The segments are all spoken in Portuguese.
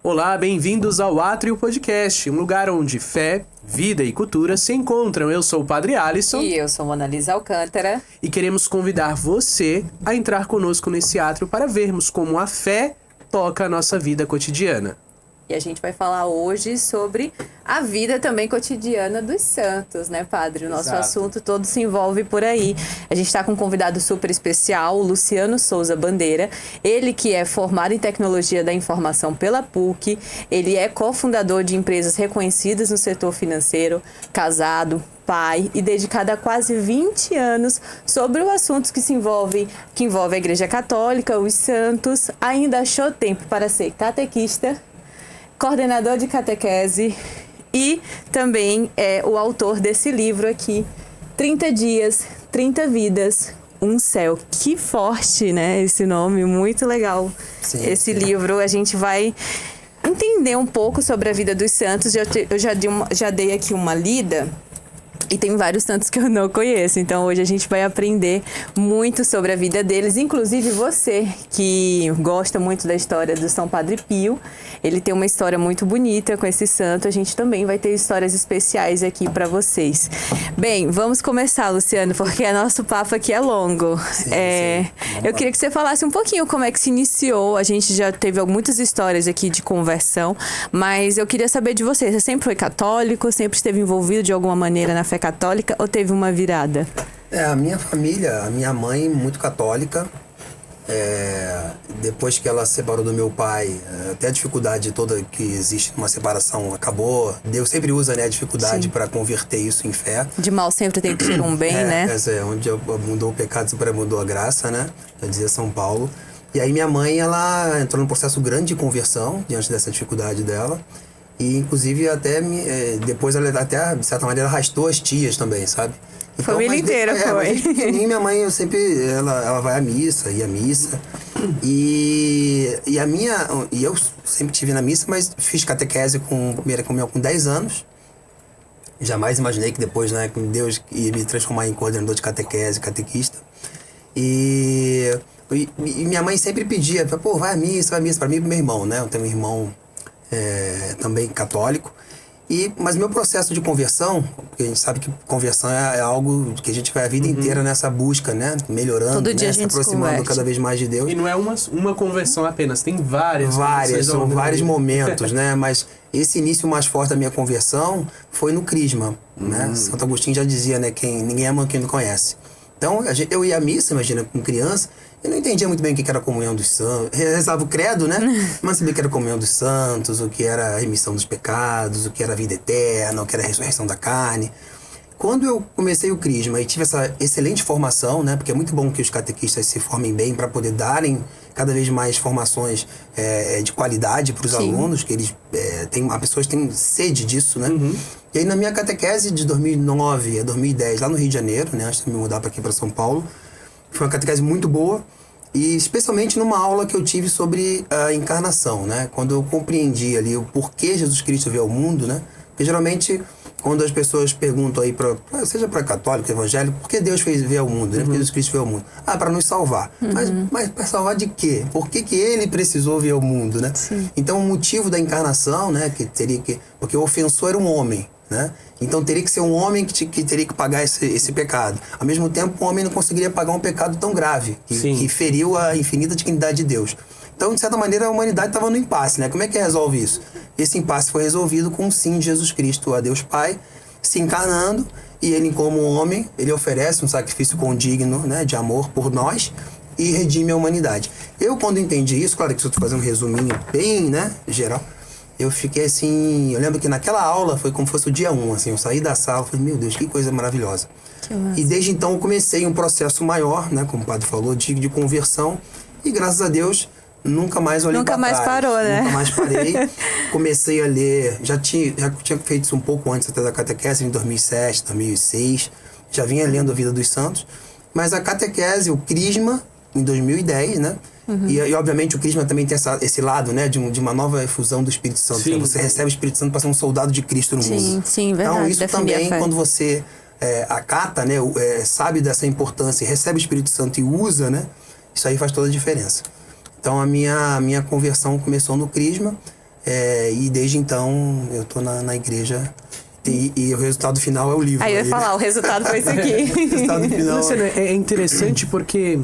Olá, bem-vindos ao Átrio Podcast, um lugar onde fé, vida e cultura se encontram. Eu sou o Padre Alisson. E eu sou Mona Lisa Alcântara. E queremos convidar você a entrar conosco nesse átrio para vermos como a fé toca a nossa vida cotidiana. E a gente vai falar hoje sobre a vida também cotidiana dos santos, né, Padre? O nosso assunto todo se envolve por aí. A gente está com um convidado super especial, o Luciano Souza Bandeira. Ele que é formado em Tecnologia da Informação pela PUC. Ele é cofundador de empresas reconhecidas no setor financeiro, casado, pai e dedicado há quase 20 anos sobre o assunto que envolve a Igreja Católica, os santos. Ainda achou tempo para ser catequista, coordenador de catequese e também é o autor desse livro aqui, 30 dias, 30 vidas, um céu. Que forte, né? Esse nome, muito legal. Esse livro, a gente vai entender um pouco sobre a vida dos santos. Eu já dei aqui uma lida. E tem vários santos que eu não conheço, então hoje a gente vai aprender muito sobre a vida deles. Inclusive você que gosta muito da história do São Padre Pio, ele tem uma história muito bonita com esse santo. A gente também vai ter histórias especiais aqui para vocês. Bem, vamos começar, Luciano, porque nosso papo aqui é longo. Sim. Eu queria que você falasse um pouquinho como é que se iniciou. A gente já teve muitas histórias aqui de conversão, mas eu queria saber de você. Você sempre foi católico? Sempre esteve envolvido de alguma maneira na fé católica ou teve uma virada? A minha família, a minha mãe, muito católica. Depois que ela se separou do meu pai, até a dificuldade toda que existe numa separação acabou. Deus sempre usa, né, a dificuldade para converter isso em fé. De mal sempre tem que ter um bem, né? Onde abundou o pecado, superabundou a graça, né? Já dizia São Paulo. E aí minha mãe, ela entrou num processo grande de conversão diante dessa dificuldade dela. E, inclusive, depois ela até, de certa maneira, arrastou as tias também, sabe? Então, família inteira foi. Desde pequenininho, minha mãe, ela vai à missa, ia à missa. E eu sempre estive na missa, mas fiz catequese com 10 anos. Jamais imaginei que depois, né, que Deus ia me transformar em coordenador de catequese, catequista. E minha mãe sempre pedia, vai à missa, para mim e pro meu irmão, né? Eu tenho um irmão também católico. Mas meu processo de conversão, porque a gente sabe que conversão é algo que a gente vai a vida inteira nessa busca, né? Melhorando, todo dia, né? Se aproximando cada vez mais de Deus. E não é uma conversão apenas, tem várias. São vários momentos, né? Mas esse início mais forte da minha conversão foi no Crisma, né? Santo Agostinho já dizia, né? Ninguém ama quem não conhece. Então, eu ia à missa, imagina, com criança. Eu não entendia muito bem o que era a comunhão dos santos. Rezava o credo, né? Mas sabia o que era a comunhão dos santos, o que era a remissão dos pecados, o que era a vida eterna, o que era a ressurreição da carne. Quando eu comecei o Crisma e tive essa excelente formação, né? Porque é muito bom que os catequistas se formem bem para poder darem cada vez mais formações de qualidade para os alunos, que eles as pessoas têm sede disso, né? E aí na minha catequese de 2009 a 2010, lá no Rio de Janeiro, né? Antes de me mudar para aqui para São Paulo, foi uma catequese muito boa, e especialmente numa aula que eu tive sobre a encarnação, né? Quando eu compreendi ali o porquê Jesus Cristo veio ao mundo, né? Porque geralmente, quando as pessoas perguntam aí, seja para católico, evangélico, por que Deus veio ao mundo, né? Por que Jesus Cristo veio ao mundo? Para nos salvar. Mas para salvar de quê? Por que ele precisou vir ao mundo, né? Sim. Então, o motivo da encarnação, né? Porque o ofensor era um homem, né? Então teria que ser um homem que teria que pagar esse pecado. Ao mesmo tempo, o homem não conseguiria pagar um pecado tão grave, que feriu a infinita dignidade de Deus. Então, de certa maneira, a humanidade estava no impasse, né? Como é que resolve isso? Esse impasse foi resolvido com o sim de Jesus Cristo, a Deus Pai, se encarnando, e ele, como homem, ele oferece um sacrifício condigno, né, de amor por nós e redime a humanidade. Eu, quando entendi isso, claro que eu estou fazendo um resuminho bem, né, geral, eu fiquei assim, eu lembro que naquela aula foi como se fosse o dia 1, assim, eu saí da sala, falei, meu Deus, que coisa maravilhosa. E desde então eu comecei um processo maior, né, como o padre falou, de conversão, e graças a Deus nunca mais olhei para trás. Nunca mais parou, né? Nunca mais parei. Comecei a ler, já tinha feito isso um pouco antes até da catequese, em 2007, 2006, já vinha lendo a vida dos santos, mas a catequese, o Crisma, em 2010, né? E obviamente o Crisma também tem esse lado, né, de uma nova efusão do Espírito Santo. Né? Você recebe o Espírito Santo para ser um soldado de Cristo no mundo. Sim, verdade. Então isso também, quando você acata, né, sabe dessa importância, recebe o Espírito Santo e usa, né, isso aí faz toda a diferença. Então a minha conversão começou no Crisma. E desde então eu tô na igreja e o resultado final é o livro. Aí eu ia falar, o resultado foi isso aqui. O resultado final Luciano, é interessante porque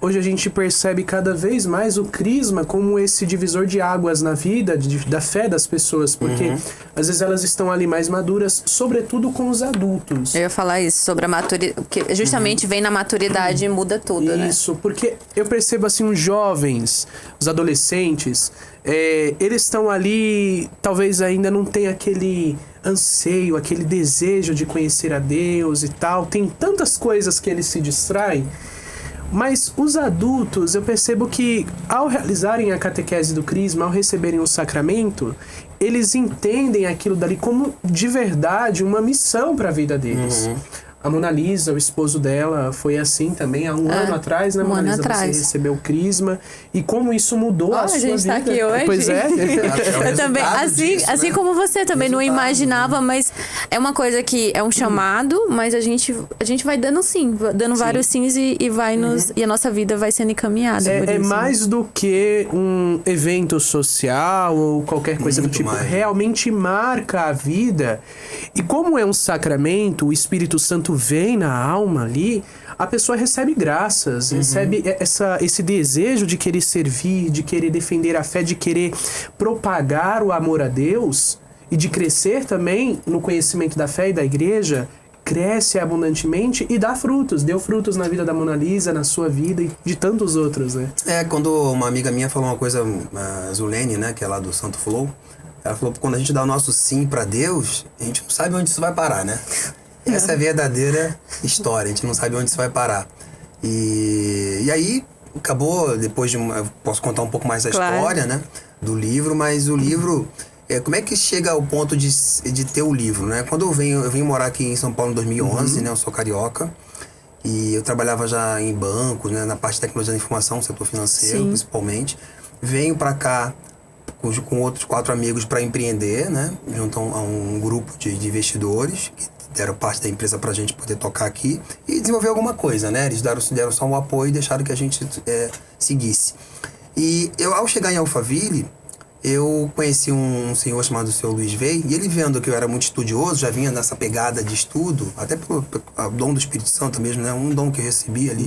hoje a gente percebe cada vez mais o crisma como esse divisor de águas na vida, da fé das pessoas, porque às vezes elas estão ali mais maduras, sobretudo com os adultos. Eu ia falar isso, sobre a maturidade, que justamente vem na maturidade e muda tudo, né? Isso, porque eu percebo assim, os jovens, os adolescentes, eles estão ali, talvez ainda não tenham aquele anseio, aquele desejo de conhecer a Deus e tal, tem tantas coisas que eles se distraem. Mas os adultos, eu percebo que ao realizarem a catequese do crisma, ao receberem o sacramento, eles entendem aquilo dali como de verdade uma missão para a vida deles. A Mona Lisa, o esposo dela, foi assim também há um ano atrás, né, Mona Lisa? Você recebeu o crisma. E como isso mudou a sua vida. A gente tá aqui hoje. Pois é. Eu também, assim como você também não imaginava, mas é uma coisa que é um chamado, mas a gente vai dando dando vários sims e vai e a nossa vida vai sendo encaminhada. É mais do que um evento social ou qualquer coisa do tipo. Realmente marca a vida. E como é um sacramento, o Espírito Santo vem na alma ali, a pessoa recebe graças, recebe esse desejo de querer servir, de querer defender a fé, de querer propagar o amor a Deus e de crescer também no conhecimento da fé e da igreja, cresce abundantemente e dá frutos. Deu frutos na vida da Mona Lisa, na sua vida e de tantos outros, né? Quando uma amiga minha falou uma coisa, a Zulene, né, que é lá do Santo Flow, ela falou que quando a gente dá o nosso sim pra Deus, a gente não sabe onde isso vai parar, né? Essa é a verdadeira história, a gente não sabe onde isso vai parar. E aí, acabou, depois de eu posso contar um pouco mais da história, né, do livro, mas o livro, como é que chega ao ponto de ter o livro, né? Quando eu vim morar aqui em São Paulo em 2011, né, eu sou carioca, e eu trabalhava já em bancos, né, na parte de tecnologia da informação, setor financeiro, principalmente. Venho pra cá com outros 4 amigos para empreender, né, junto a um grupo de investidores que deram parte da empresa pra gente poder tocar aqui e desenvolver alguma coisa, né? Eles deram só um apoio e deixaram que a gente seguisse. E ao chegar em Alphaville, eu conheci um senhor chamado Sr. Luiz Vei, e ele vendo que eu era muito estudioso, já vinha nessa pegada de estudo, até pelo dom do Espírito Santo mesmo, né? Um dom que eu recebi ali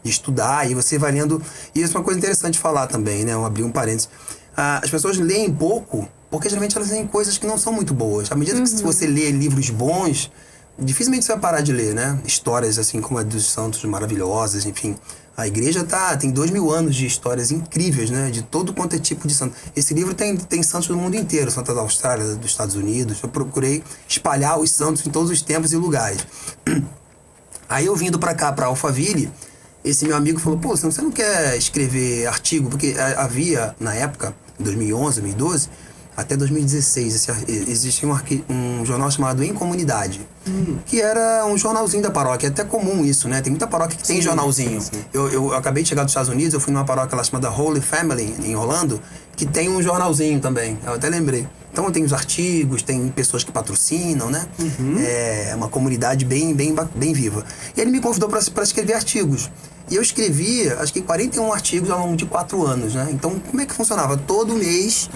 de estudar, e você vai lendo. E isso é uma coisa interessante de falar também, né? Eu abri um parênteses. As pessoas leem pouco, porque geralmente elas leem coisas que não são muito boas. À medida que você lê livros bons, dificilmente você vai parar de ler, né? Histórias assim como a dos santos maravilhosas, enfim. A igreja tem 2000 anos de histórias incríveis, né? De todo quanto é tipo de santo. Esse livro tem santos do mundo inteiro, santos da Austrália, dos Estados Unidos. Eu procurei espalhar os santos em todos os tempos e lugares. Aí eu vindo pra cá, pra Alphaville, esse meu amigo falou, pô, você não quer escrever artigo? Porque havia, na época, em 2011, 2012, até 2016, existia um jornal chamado Em Comunidade, que era um jornalzinho da paróquia. É até comum isso, né? Tem muita paróquia que tem jornalzinho. Eu acabei de chegar dos Estados Unidos, eu fui numa paróquia lá chamada Holy Family, em Orlando, que tem um jornalzinho também. Eu até lembrei. Então tem os artigos, tem pessoas que patrocinam, né? É uma comunidade bem viva. E ele me convidou para escrever artigos. E eu escrevia, acho que 41 artigos ao longo de 4 anos, né? Então, como é que funcionava? Todo mês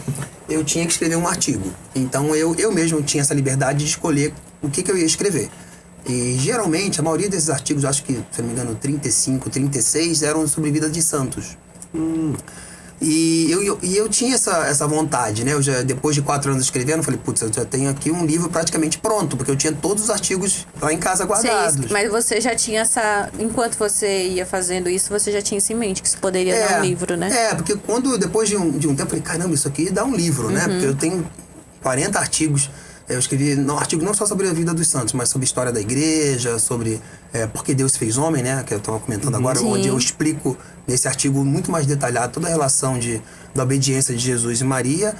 eu tinha que escrever um artigo. Então, eu mesmo tinha essa liberdade de escolher o que eu ia escrever. E, geralmente, a maioria desses artigos, acho que, se não me engano, 35, 36, eram sobre vida de santos. E eu tinha essa vontade, né? Depois de 4 anos escrevendo, eu falei, putz, eu já tenho aqui um livro praticamente pronto, porque eu tinha todos os artigos lá em casa guardados. Mas você já tinha enquanto você ia fazendo isso, você já tinha isso em mente, que isso poderia dar um livro, né? Porque depois de um tempo, eu falei, caramba, isso aqui dá um livro, né? Porque eu tenho 40 artigos. Eu escrevi artigo não só sobre a vida dos santos, mas sobre a história da igreja, sobre porque Deus fez homem, né? Que eu estava comentando agora, onde eu explico nesse artigo muito mais detalhado toda a relação da obediência de Jesus e Maria,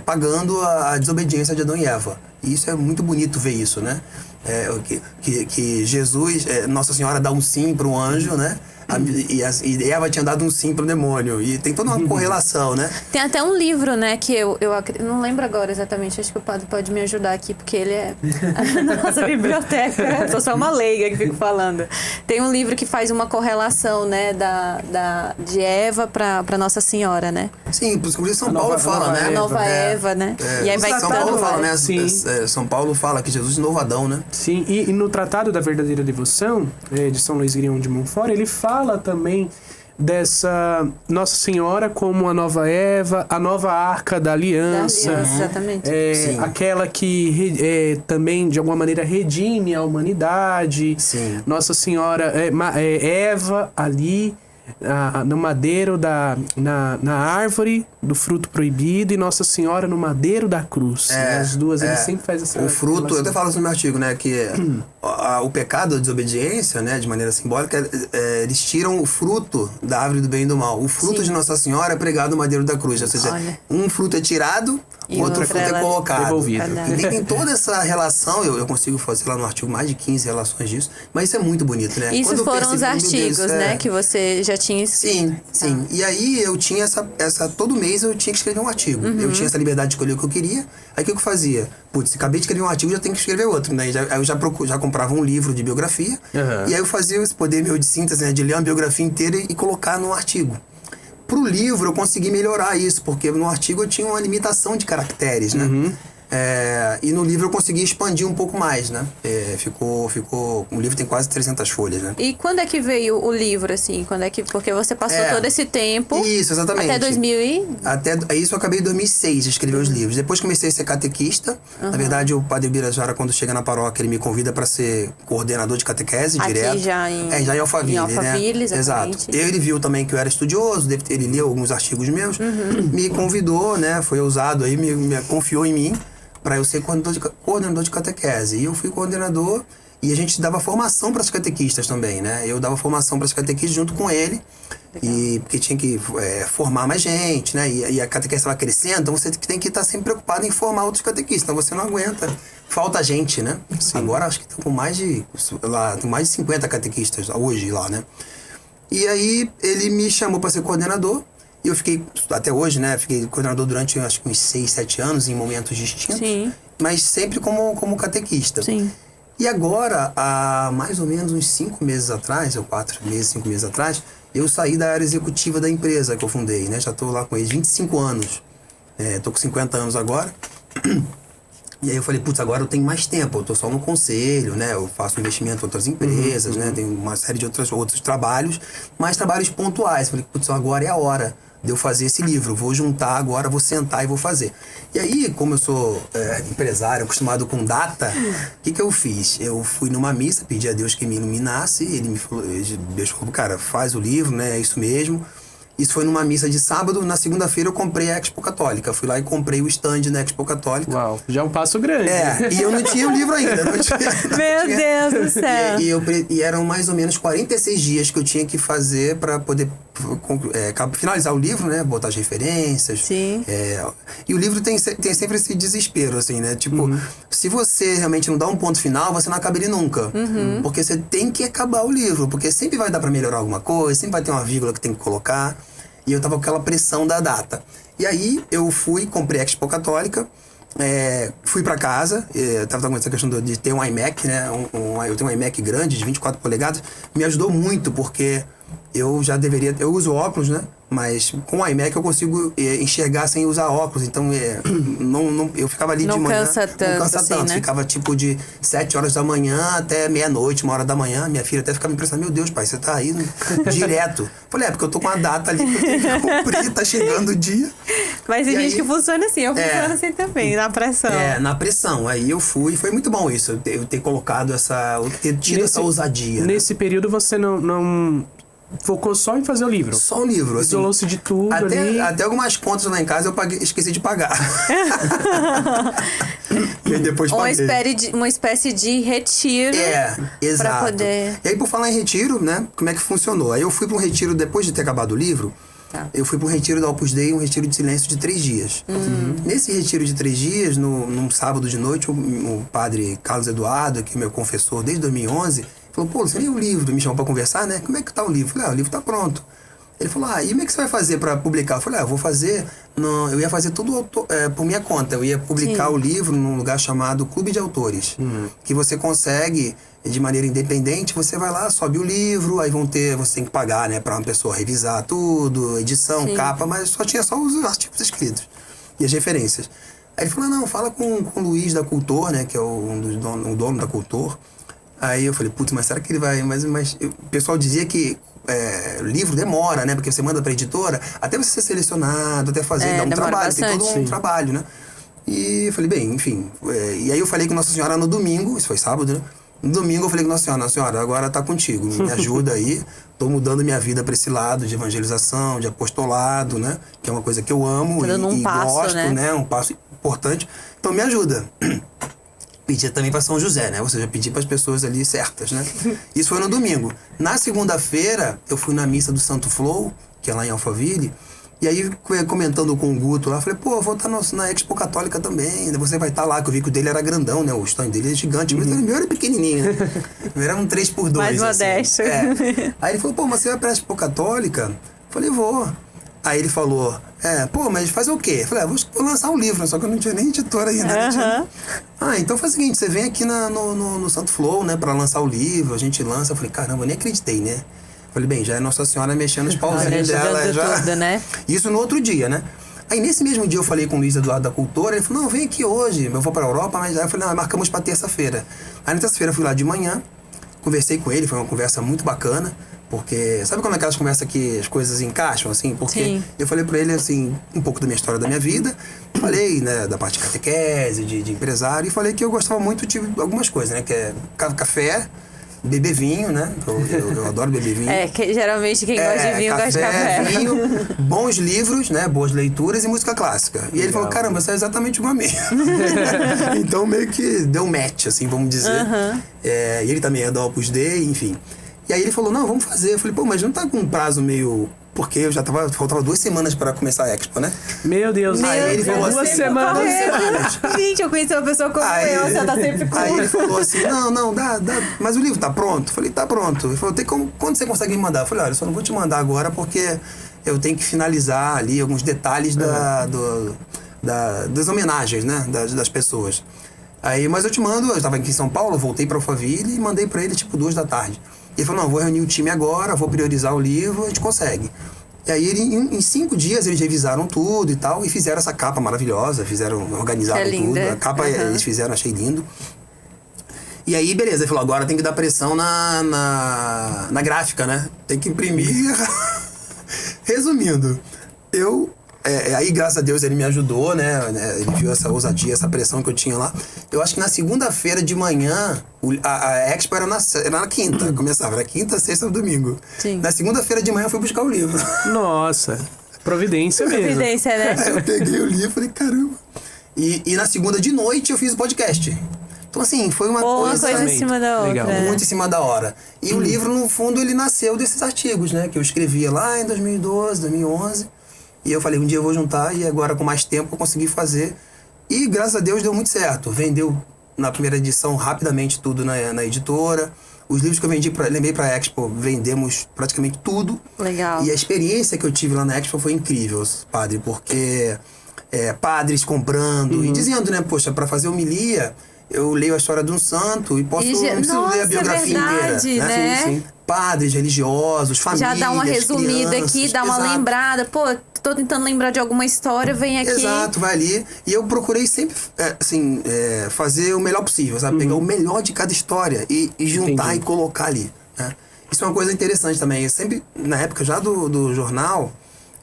pagando a desobediência de Adão e Eva. E isso é muito bonito ver isso, né? Que Jesus, Nossa Senhora dá um sim para um anjo, né? E Eva tinha dado um sim pro demônio. E tem toda uma correlação, né? Tem até um livro, né, que eu não lembro agora exatamente, acho que o padre pode me ajudar aqui, porque ele é a nossa biblioteca. Eu sou só uma leiga que fico falando. Tem um livro que faz uma correlação, né, de Eva pra Nossa Senhora, né? Sim, inclusive São Paulo fala, né? A nova Eva, né? E aí vai São Paulo dando, fala, né? Sim. São Paulo fala que Jesus é novadão, né? Sim, e no Tratado da Verdadeira Devoção, de São Luís Grião de Montfort, ele fala também dessa Nossa Senhora como a nova Eva, a nova Arca da Aliança. Exatamente. Aquela que também, de alguma maneira, redime a humanidade. Sim. Nossa Senhora, Eva ali, no madeiro na árvore do fruto proibido, e Nossa Senhora no madeiro da cruz. As duas, ele sempre faz essa O fruto, relação. eu até falo isso no meu artigo, né? Que o pecado, a desobediência, né? De maneira simbólica, eles tiram o fruto da árvore do bem e do mal. O fruto de Nossa Senhora é pregado no madeiro da cruz. Ou seja, um fruto é tirado, E outro outra fruto é colocado. devolvido. E tem toda essa relação, eu consigo fazer lá no artigo mais de 15 relações disso, mas isso é muito bonito, né? Isso Quando eu foram os percebi, meu artigos, Deus, né, que você já tinha escrito. Sim. E aí eu tinha todo mês eu tinha que escrever um artigo. Eu tinha essa liberdade de escolher o que eu queria. Aí o que eu fazia? Putz, acabei de escrever um artigo, já tenho que escrever outro, né? Aí eu já comprava um livro de biografia. E aí eu fazia esse poder meu de síntese, né? De ler uma biografia inteira e colocar num artigo. Pro livro eu consegui melhorar isso, porque no artigo eu tinha uma limitação de caracteres, né? E no livro eu consegui expandir um pouco mais, né? O livro tem quase 300 folhas, né? E quando é que veio o livro, assim? Porque você passou todo esse tempo. Isso, exatamente. Até 2000 e... Até isso eu acabei em 2006 de escrever os livros. Depois comecei a ser catequista. Na verdade, o padre Birajara, quando chega na paróquia, ele me convida para ser coordenador de catequese Aqui direto. já em Alphaville, em Alphaville, né? exatamente. Exato. Ele viu também que eu era estudioso, ele leu alguns artigos meus, me convidou, né? Foi ousado aí, me confiou em mim para eu ser coordenador de catequese. E eu fui coordenador e a gente dava formação para as catequistas também, né? Eu dava formação para as catequistas junto com ele. E porque tinha que formar mais gente, né? E a catequese estava crescendo, então você tem que estar sempre preocupado em formar outros catequistas, então você não aguenta. Falta gente, né? Sim. Agora acho que estão com mais de 50 catequistas hoje lá, né? E aí ele me chamou para ser coordenador. E eu fiquei, até hoje, né? Fiquei coordenador durante, acho que uns 6, 7 anos, em momentos distintos. Sim. Mas sempre como catequista. Sim. E agora, há mais ou menos uns 5 meses atrás, ou 4 meses, 5 meses atrás, eu saí da área executiva da empresa que eu fundei, né? Já estou lá com eles 25 anos. Estou com 50 anos agora. E aí eu falei, putz, agora eu tenho mais tempo, eu tô só no conselho, né? Eu faço investimento em outras empresas, né? Tenho uma série de outros trabalhos, mas trabalhos pontuais. Falei, putz, agora é a hora de eu fazer esse livro. Vou juntar agora, vou sentar e vou fazer. E aí, como eu sou empresário, acostumado com data, o que eu fiz? Eu fui numa missa, pedi a Deus que me iluminasse, Deus falou, cara, faz o livro, né? É isso mesmo. Isso foi numa missa de sábado. Na segunda-feira eu comprei a Expo Católica. Fui lá e comprei o stand da Expo Católica. Uau, já é um passo grande. E eu não tinha o livro ainda. Meu Deus do céu. E eram mais ou menos 46 dias que eu tinha que fazer para poder finalizar o livro, né? Botar as referências. Sim. E o livro tem sempre esse desespero, assim, né? Tipo, se você realmente não dá um ponto final, você não acaba ele nunca. Porque você tem que acabar o livro. Porque sempre vai dar para melhorar alguma coisa, sempre vai ter uma vírgula que tem que colocar. E eu tava com aquela pressão da data. E aí eu comprei a Expo Católica, fui para casa, eu tava com essa questão de ter um iMac, né? Eu tenho um iMac grande, de 24 polegadas, me ajudou muito, porque eu uso óculos, né? Mas com o iMac eu consigo enxergar sem usar óculos, então eu ficava ali de manhã. Não cansa tanto, né? Ficava tipo de 7 horas da manhã até meia-noite, 1 hora da manhã. Minha filha até ficava me impressionando, meu Deus, pai, você tá aí direto. Falei, porque eu tô com a data ali que eu tenho que cumprir, tá chegando o dia. Mas tem gente que funciona assim, eu funciono assim também, na pressão. Na pressão. Aí eu fui, foi muito bom isso, eu ter colocado ter tido essa ousadia. Nesse período você não focou só em fazer o livro? Só o livro. Assim, isolou-se de tudo ali. Até algumas contas lá em casa esqueci de pagar. E depois paguei. Uma espécie de retiro. Exato. Pra poder... E aí, por falar em retiro, né? Como é que funcionou? Aí eu fui para um retiro, depois de ter acabado o livro, eu fui para um retiro da Opus Dei, um retiro de silêncio de 3 dias. Nesse retiro de 3 dias, num sábado de noite, o padre Carlos Eduardo, que é meu confessor desde 2011, falou Falou, pô, você leu o livro? Me chamou pra conversar, né? Como é que tá o livro? Eu falei, o livro tá pronto. Ele falou, e como é que você vai fazer para publicar? Eu falei, eu vou fazer... eu ia fazer tudo por minha conta. Eu ia publicar o livro num lugar chamado Clube de Autores. Que você consegue, de maneira independente, você vai lá, sobe o livro, aí você tem que pagar, né? Para uma pessoa revisar tudo, edição, capa, mas tinha só os artigos escritos e as referências. Aí ele falou, não, fala com o Luiz da Cultor, né? Que é o dono da Cultor. Aí eu falei, putz, mas será que ele vai... Mas o pessoal dizia que livro demora, né? Porque você manda pra editora, até você ser selecionado, até fazer, dá um trabalho, bastante. tem todo um trabalho, né? E eu falei, bem, enfim. E aí eu falei com Nossa Senhora no domingo, isso foi sábado, né? No domingo eu falei com Nossa Senhora, agora tá contigo, me ajuda aí. Tô mudando minha vida pra esse lado de evangelização, de apostolado, né? Que é uma coisa que eu amo e gosto, né? Um passo importante. Então me ajuda. Pedia também para São José, né? Ou seja, pedi para as pessoas ali certas, né? Isso foi no domingo. Na segunda-feira, eu fui na missa do Santo Flow, que é lá em Alphaville, e aí, comentando com o Guto lá, falei, pô, eu vou estar na Expo Católica também, você vai estar lá, que eu vi que o dele era grandão, né? O stand dele é gigante, mas o meu era pequenininho, né? O meu era um 3x2. Mais modesto. Assim. Aí ele falou, pô, mas você vai pra Expo Católica? Eu falei, vou. Aí ele falou, pô, mas fazer o quê? Eu falei, vou lançar um livro, só que eu não tinha nem editora ainda. Então faz o seguinte, você vem aqui no Santo Flow, né, pra lançar o livro, a gente lança. Eu falei, caramba, eu nem acreditei, né? Eu falei, bem, já é Nossa Senhora mexendo os pauzinhos dela. Já... Tudo, né? Isso no outro dia, né? Aí nesse mesmo dia eu falei com o Luiz Eduardo da Cultura, ele falou, não, vem aqui hoje, eu vou pra Europa, mas aí eu falei, não, marcamos pra terça-feira. Aí na terça-feira eu fui lá de manhã, conversei com ele, foi uma conversa muito bacana. Porque, sabe como é aquelas conversas que as coisas encaixam, assim? Porque eu falei pra ele, assim, um pouco da minha história da minha vida. Falei, né, da parte de catequese, de empresário. E falei que eu gostava muito de algumas coisas, né? Que é café, beber vinho, né? Eu adoro beber vinho. Geralmente quem gosta de vinho gosta de café. Vinho, bons livros, né? Boas leituras e música clássica. E ele falou, caramba, você é exatamente igual a mim. Então meio que deu match, assim, vamos dizer. E ele também é do Opus Dei, enfim. E aí ele falou, não, vamos fazer. Eu falei, pô, mas não tá com um prazo meio... Porque eu já faltava 2 semanas para começar a Expo, né? Meu Deus. Aí ele falou assim... 2 semanas. Gente, eu conheci uma pessoa como você tá sempre com... Aí ele falou assim, não, dá. Mas o livro tá pronto? Eu falei, tá pronto. Ele falou, quando você consegue me mandar? Eu falei, olha, eu só não vou te mandar agora porque eu tenho que finalizar ali alguns detalhes das homenagens, né? Das pessoas. Aí, mas eu te mando, eu tava aqui em São Paulo, voltei pra Alphaville e mandei pra ele, 2 da tarde. Ele falou, não, vou reunir o time agora, vou priorizar o livro, a gente consegue. E aí, em 5 dias, eles revisaram tudo e tal, e fizeram essa capa maravilhosa, organizaram tudo. A capa eles fizeram, achei lindo. E aí, beleza, ele falou, agora tem que dar pressão na gráfica, né? Tem que imprimir. Resumindo, aí, graças a Deus, ele me ajudou, né? Ele viu essa ousadia, essa pressão que eu tinha lá. Eu acho que na segunda-feira de manhã, a Expo era na quinta. Começava, era quinta, sexta, domingo. Sim. Na segunda-feira de manhã eu fui buscar o livro. Nossa, providência mesmo. Providência, né? Eu peguei o livro e falei, caramba. E na segunda de noite eu fiz o podcast. Então, assim, foi uma coisa em cima da outra. Legal. Muito em cima da hora. E o livro, no fundo, ele nasceu desses artigos, né? Que eu escrevia lá em 2012, 2011. E eu falei, um dia eu vou juntar e agora com mais tempo eu consegui fazer. E graças a Deus deu muito certo. Vendeu na primeira edição rapidamente tudo na editora. Os livros que eu levei pra Expo, vendemos praticamente tudo. Legal. E a experiência que eu tive lá na Expo foi incrível, padre, porque padres comprando e dizendo, né, poxa, pra fazer homilia, eu leio a história de um santo e não preciso ler a biografia inteira. Né? Sim. Padres, religiosos, famílias, já dá uma resumida crianças, aqui, dá uma lembrada. Pô, tô tentando lembrar de alguma história, vem aqui. Exato, vai ali. E eu procurei sempre, fazer o melhor possível, sabe? Pegar o melhor de cada história e juntar e colocar ali, né? Isso é uma coisa interessante também. Eu sempre, na época já do jornal,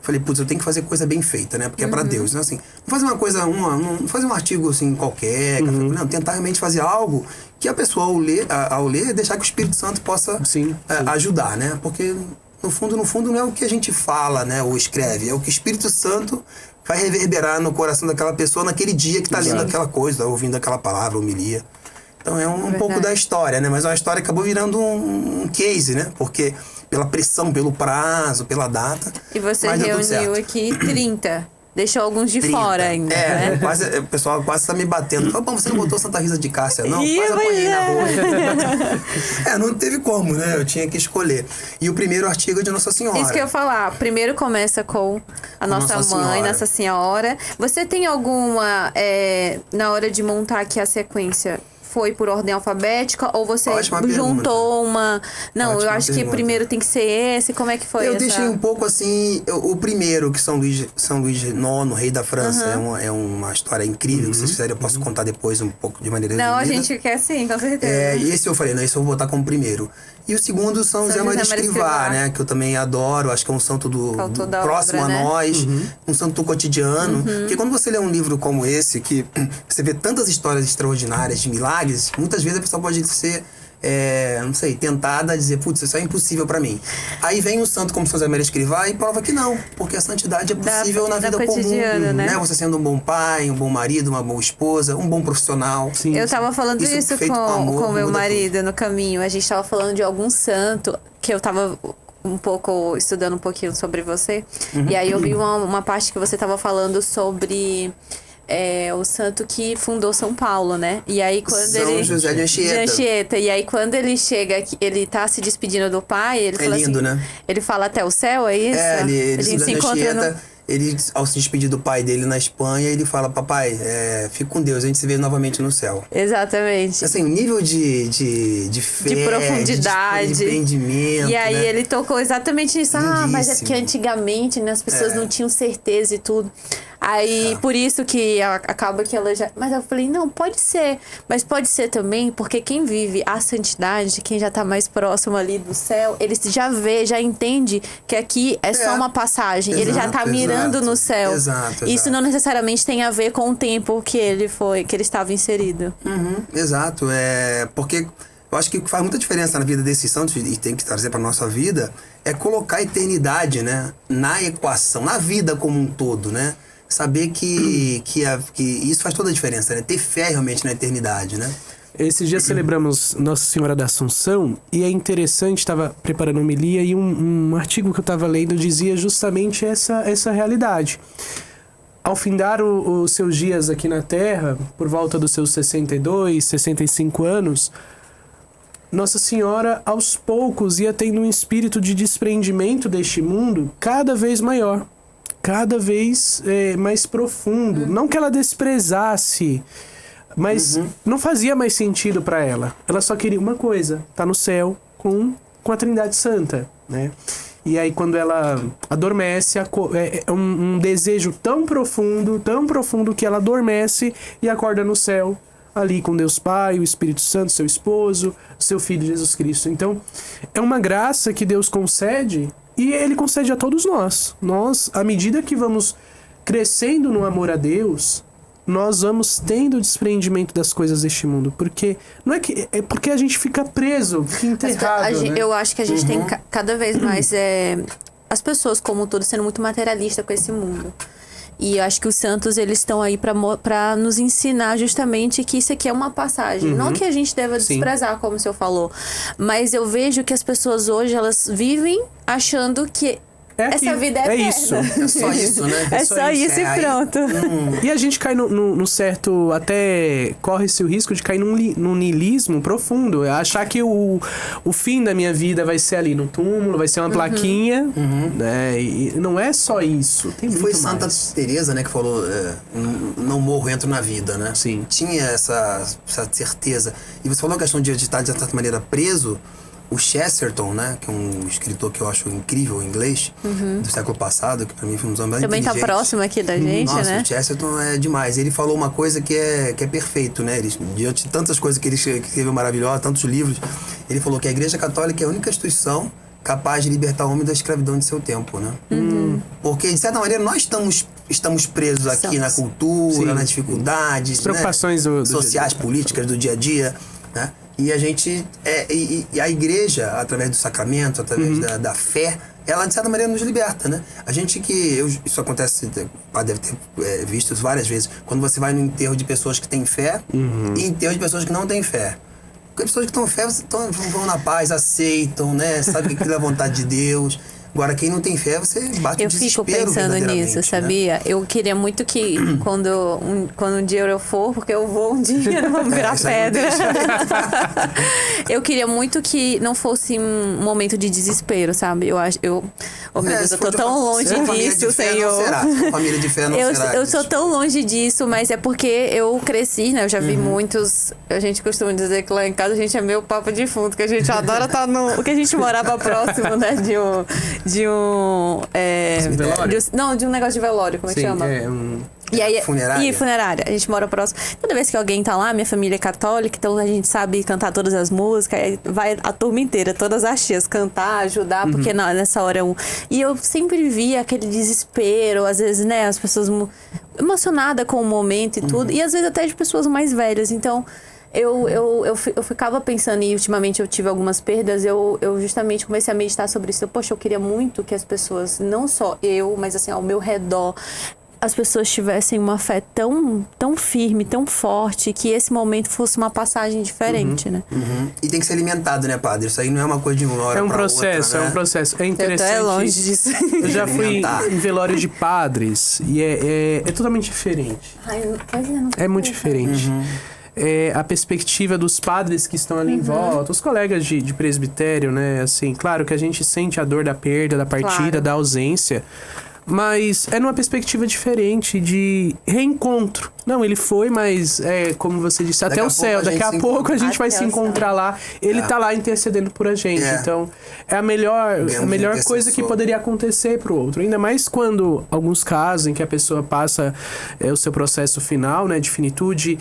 falei, putz, eu tenho que fazer coisa bem feita, né? Porque é pra Deus. Então, assim, não fazer uma coisa, não fazer um artigo assim qualquer, não, tentar realmente fazer algo que a pessoa, ao ler, deixar que o Espírito Santo possa ajudar, né? Porque, no fundo, não é o que a gente fala, né? Ou escreve, é o que o Espírito Santo vai reverberar no coração daquela pessoa naquele dia que tá lendo aquela coisa, tá ouvindo aquela palavra, homilia. Então é um pouco da história, né? Mas a história acabou virando um case, né? Porque pela pressão, pelo prazo, pela data. E você reuniu aqui 30. deixou alguns de fora ainda, né? Quase, o pessoal quase tá me batendo. Fala, você não botou Santa Rita de Cássia, não? Ih, Quase apanhei na mas rua. Não teve como, né? Eu tinha que escolher. E o primeiro artigo é de Nossa Senhora. Isso que eu ia falar. Primeiro começa com a nossa mãe, Nossa Senhora. Você tem alguma, na hora de montar aqui a sequência, foi por ordem alfabética ou você juntou uma... Não, eu acho que primeiro tem que ser esse. Como é que foi Eu deixei um pouco assim... O primeiro, que São Luís IX, rei da França, é uma história incrível. Se vocês quiserem, eu posso contar depois um pouco de maneira resumida. Não, a gente quer sim, com certeza. E esse eu falei, não, esse eu vou botar como primeiro. E o segundo, São José Maria Escrivá, né? Que eu também adoro. Acho que é um santo do próximo obra, a nós. Um santo do cotidiano. Porque quando você lê um livro como esse, que você vê tantas histórias extraordinárias de milagres, muitas vezes a pessoa pode ser... não sei, tentada a dizer, putz, isso é impossível pra mim. Aí vem um santo como São José Maria Escrivá e prova que não, porque a santidade é possível na vida comum, né? Você sendo um bom pai, um bom marido, uma boa esposa, um bom profissional. Sim. Eu tava falando isso com meu marido no caminho. A gente tava falando de algum santo que eu tava estudando um pouquinho sobre você. E aí eu vi uma parte que você tava falando sobre... o santo que fundou São Paulo, né? E aí quando São José de Anchieta. E aí quando ele chega, ele tá se despedindo do pai, ele fala lindo, assim, né? Ele fala até o céu, é isso? A gente se encontra ele, ao se despedir do pai dele na Espanha, ele fala, papai, fica com Deus, a gente se vê novamente no céu. Exatamente. Assim, o nível de fé, de profundidade, de entendimento. E aí, né? ele tocou exatamente nisso. Mas é porque antigamente, né, as pessoas não tinham certeza e tudo. Aí, por isso que acaba que ela já... Mas eu falei, não, pode ser. Mas pode ser também porque quem vive a santidade, quem já tá mais próximo ali do céu, ele já vê, já entende que aqui é só uma passagem. Ele já tá mirando no céu. Exato. Isso não necessariamente tem a ver com o tempo que ele estava inserido. Exato. Porque eu acho que o que faz muita diferença na vida desses santos, e tem que trazer pra nossa vida, é colocar a eternidade, né, na equação, na vida como um todo, né? Saber que isso faz toda a diferença, né? Ter fé realmente na eternidade, né? Esses dias celebramos Nossa Senhora da Assunção e é interessante, estava preparando uma homilia e um artigo que eu estava lendo dizia justamente essa realidade. Ao findar os seus dias aqui na Terra, por volta dos seus 62, 65 anos, Nossa Senhora, aos poucos, ia tendo um espírito de desprendimento deste mundo cada vez maior. Cada vez mais profundo. Não que ela desprezasse, mas não fazia mais sentido para ela. Ela só queria uma coisa, tá no céu com a Trindade Santa, né? E aí quando ela adormece, é um desejo tão profundo que ela adormece e acorda no céu, ali com Deus Pai, o Espírito Santo, seu esposo, seu Filho Jesus Cristo. Então, é uma graça que Deus concede. E Ele concede a todos nós. Nós, à medida que vamos crescendo no amor a Deus, nós vamos tendo o desprendimento das coisas deste mundo. Porque não é que é porque a gente fica preso, fica enterrado, né? Eu acho que a gente tem cada vez mais as pessoas como um todo sendo muito materialista com esse mundo. E eu acho que os santos, eles estão aí pra nos ensinar justamente que isso aqui é uma passagem. Não que a gente deva desprezar, como o senhor falou. Mas eu vejo que as pessoas hoje, elas vivem achando que essa vida é eterna. Isso. É só isso, né? É só isso e pronto. E a gente cai num certo... Até corre-se o risco de cair num niilismo profundo. Achar que o fim da minha vida vai ser ali no túmulo, vai ser uma plaquinha. Né? E não é só isso. Tem muito mais. Foi Santa Teresa, né, que falou não morro, entro na vida, né? Sim. Tinha essa certeza. E você falou a questão de estar, de certa maneira, preso. O Chesterton, né, que é um escritor que eu acho incrível em inglês, do século passado, que pra mim foi um dos homens também tá próximo aqui da gente, né? O Chesterton é demais. Ele falou uma coisa que é perfeito, né? Diante de tantas coisas que ele escreveu maravilhosas, tantos livros, ele falou que a Igreja Católica é a única instituição capaz de libertar o homem da escravidão de seu tempo, né? Porque, de certa maneira, nós estamos presos aqui na cultura, nas dificuldades, preocupações sociais, políticas do dia a dia, né? E a gente, e a igreja, através do sacramento, através da fé, ela de certa maneira nos liberta, né? A gente isso acontece, deve ter visto isso várias vezes, quando você vai no enterro de pessoas que têm fé e enterro de pessoas que não têm fé. Porque as pessoas que estão fé vão na paz, aceitam, né? Sabem que aquilo é a vontade de Deus. Agora, quem não tem fé, você bate o Eu fico desespero pensando nisso, verdadeiramente, né? sabia? Eu queria muito que quando um dia eu for, porque eu vou um dia, não vamos virar isso aí não pedra. tem Eu queria muito que não fosse um momento de desespero, sabe? Oh meu Deus, se eu tô for tão longe se for família disso, de fé, Senhor. Não será. Se for família de fé, não será. Eu sou tão longe disso, mas é porque eu cresci, né? Eu já vi muitos. A gente costuma dizer que lá em casa a gente é meio papo de fundo, que a gente adora estar no. Que a gente morava próximo, né? De um velório? de um negócio de velório, como é que Sim, chama? E aí, Funerária. funerária. A gente mora próximo. Toda vez que alguém tá lá, minha família é católica, então a gente sabe cantar todas as músicas, aí vai a turma inteira, todas as tias, cantar, ajudar, porque nessa hora é um. E eu sempre via aquele desespero, às vezes, né, as pessoas emocionadas com o momento e tudo, e às vezes até de pessoas mais velhas. Então, eu ficava pensando, e ultimamente eu tive algumas perdas, eu justamente comecei a meditar sobre isso. Poxa, eu queria muito que as pessoas, não só eu, mas assim, ao meu redor, as pessoas tivessem uma fé tão firme, tão forte, que esse momento fosse uma passagem diferente, né? E tem que ser alimentado, né, padre? Isso aí não é uma coisa de uma hora É um pra processo, outra, né? é um processo. É Eu interessante. tô longe disso. Eu já fui Alimentar. em velório de padres e é totalmente diferente. É muito diferente. A perspectiva dos padres que estão ali em volta, os colegas de presbitério, né? Assim, claro que a gente sente a dor da perda, da partida, Claro. da ausência. Mas é numa perspectiva diferente de reencontro. Não, ele foi, mas como você disse, até Daqui o a céu. pouco a Daqui gente a se pouco a encontra. gente vai Até se o encontrar lá. Ele tá lá intercedendo por a gente. É. Então, é a melhor Ganhamos coisa que intercessor. poderia acontecer pro outro. Ainda mais quando alguns casos em que a pessoa passa o seu processo final, né, de finitude,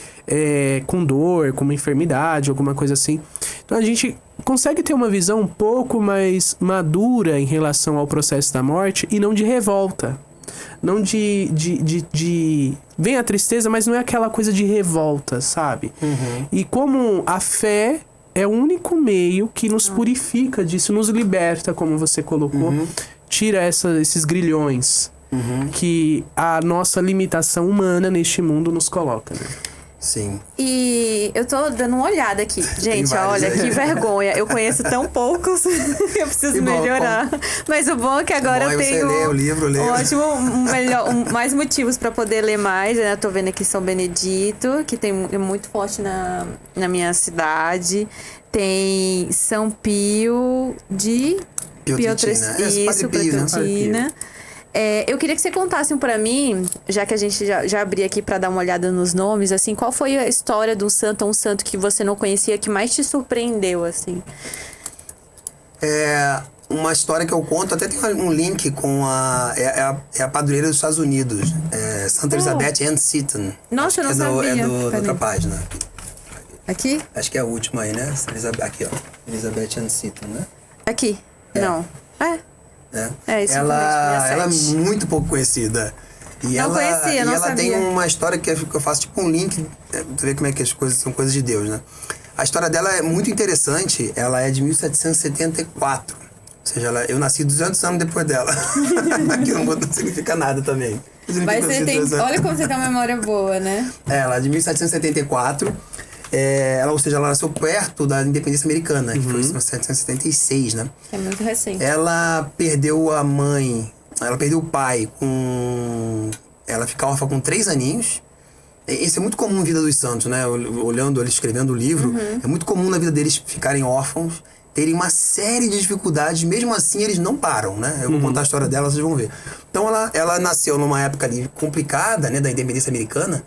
com dor, com uma enfermidade, alguma coisa assim. Então a gente consegue ter uma visão um pouco mais madura em relação ao processo da morte e não de revolta. Não vem a tristeza, mas não é aquela coisa de revolta, sabe? E como a fé é o único meio que nos purifica disso, nos liberta, como você colocou, tira esses grilhões que a nossa limitação humana neste mundo nos coloca, né? Sim. E eu tô dando uma olhada aqui. Gente, vários, olha, né? que vergonha. Eu conheço tão poucos. Eu preciso Que bom, melhorar. Mas o bom é que agora bom, eu aí você tenho lê o livro, lê. mais motivos pra poder ler mais. Né? Eu tô vendo aqui São Benedito, que é muito forte na minha cidade. Tem São Pio de Pietrelcina. Isso, Padre Pio, né? Pietrelcina. Eu queria que você contasse pra mim, já que a gente já abri aqui pra dar uma olhada nos nomes, assim, qual foi a história de um santo que você não conhecia, que mais te surpreendeu, assim? Uma história que eu conto, até tem um link com a padroeira dos Estados Unidos, Santa Elizabeth Ann Seton. Nossa, eu não sabia. É Peraí. da outra página. Aqui? Acho que é a última aí, né? Aqui, ó. Elizabeth Ann Seton, né? Aqui. Não. Isso Ela é mesmo, muito pouco conhecida. E Não conhecia, não ela sabia. tem uma história que eu faço tipo um link, pra ver como é que as coisas são coisas de Deus, né? A história dela é muito interessante, ela é de 1774. Ou seja, eu nasci 200 anos depois dela. Que não significa nada também. Mas você tem... Olha como você tem uma memória boa, né? Ela é de 1774. Ou seja, ela nasceu perto da independência americana, que foi em 1776, né? É muito recente. Ela perdeu a mãe, ela perdeu o pai ela fica órfã com 3 aninhos. Isso é muito comum na vida dos santos, né? Olhando, escrevendo o livro, é muito comum na vida deles ficarem órfãos, terem uma série de dificuldades, mesmo assim eles não param, né? Eu vou contar a história dela, vocês vão ver. Então ela nasceu numa época ali complicada, né, da independência americana,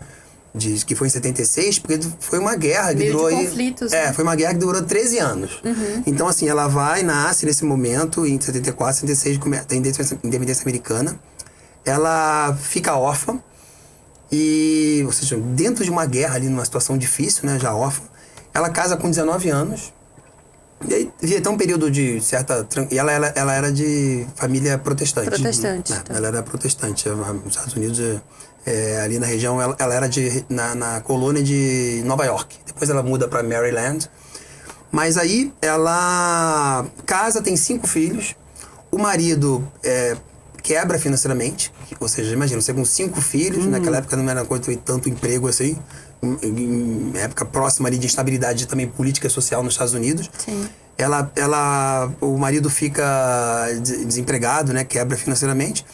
que foi em 76, porque foi uma guerra que durou aí... conflitos, né? Foi uma guerra que durou 13 anos. Então, assim, ela nasce nesse momento, em 74, 76, da independência americana. Ela fica órfã, ou seja, dentro de uma guerra ali, numa situação difícil, né, já órfã. Ela casa com 19 anos, e aí havia até um período de certa... E ela era de família protestante. Protestante. Tá. Ela era protestante. Nos Estados Unidos... ali na região, ela era na colônia de Nova York. Depois ela muda para Maryland. Mas aí ela casa, tem 5 filhos. O marido quebra financeiramente. Ou seja, imagina, você com 5 filhos, naquela época não era coisa tanto emprego assim. Em época próxima ali de instabilidade também política e social nos Estados Unidos. Sim. o marido fica desempregado, né? Quebra financeiramente,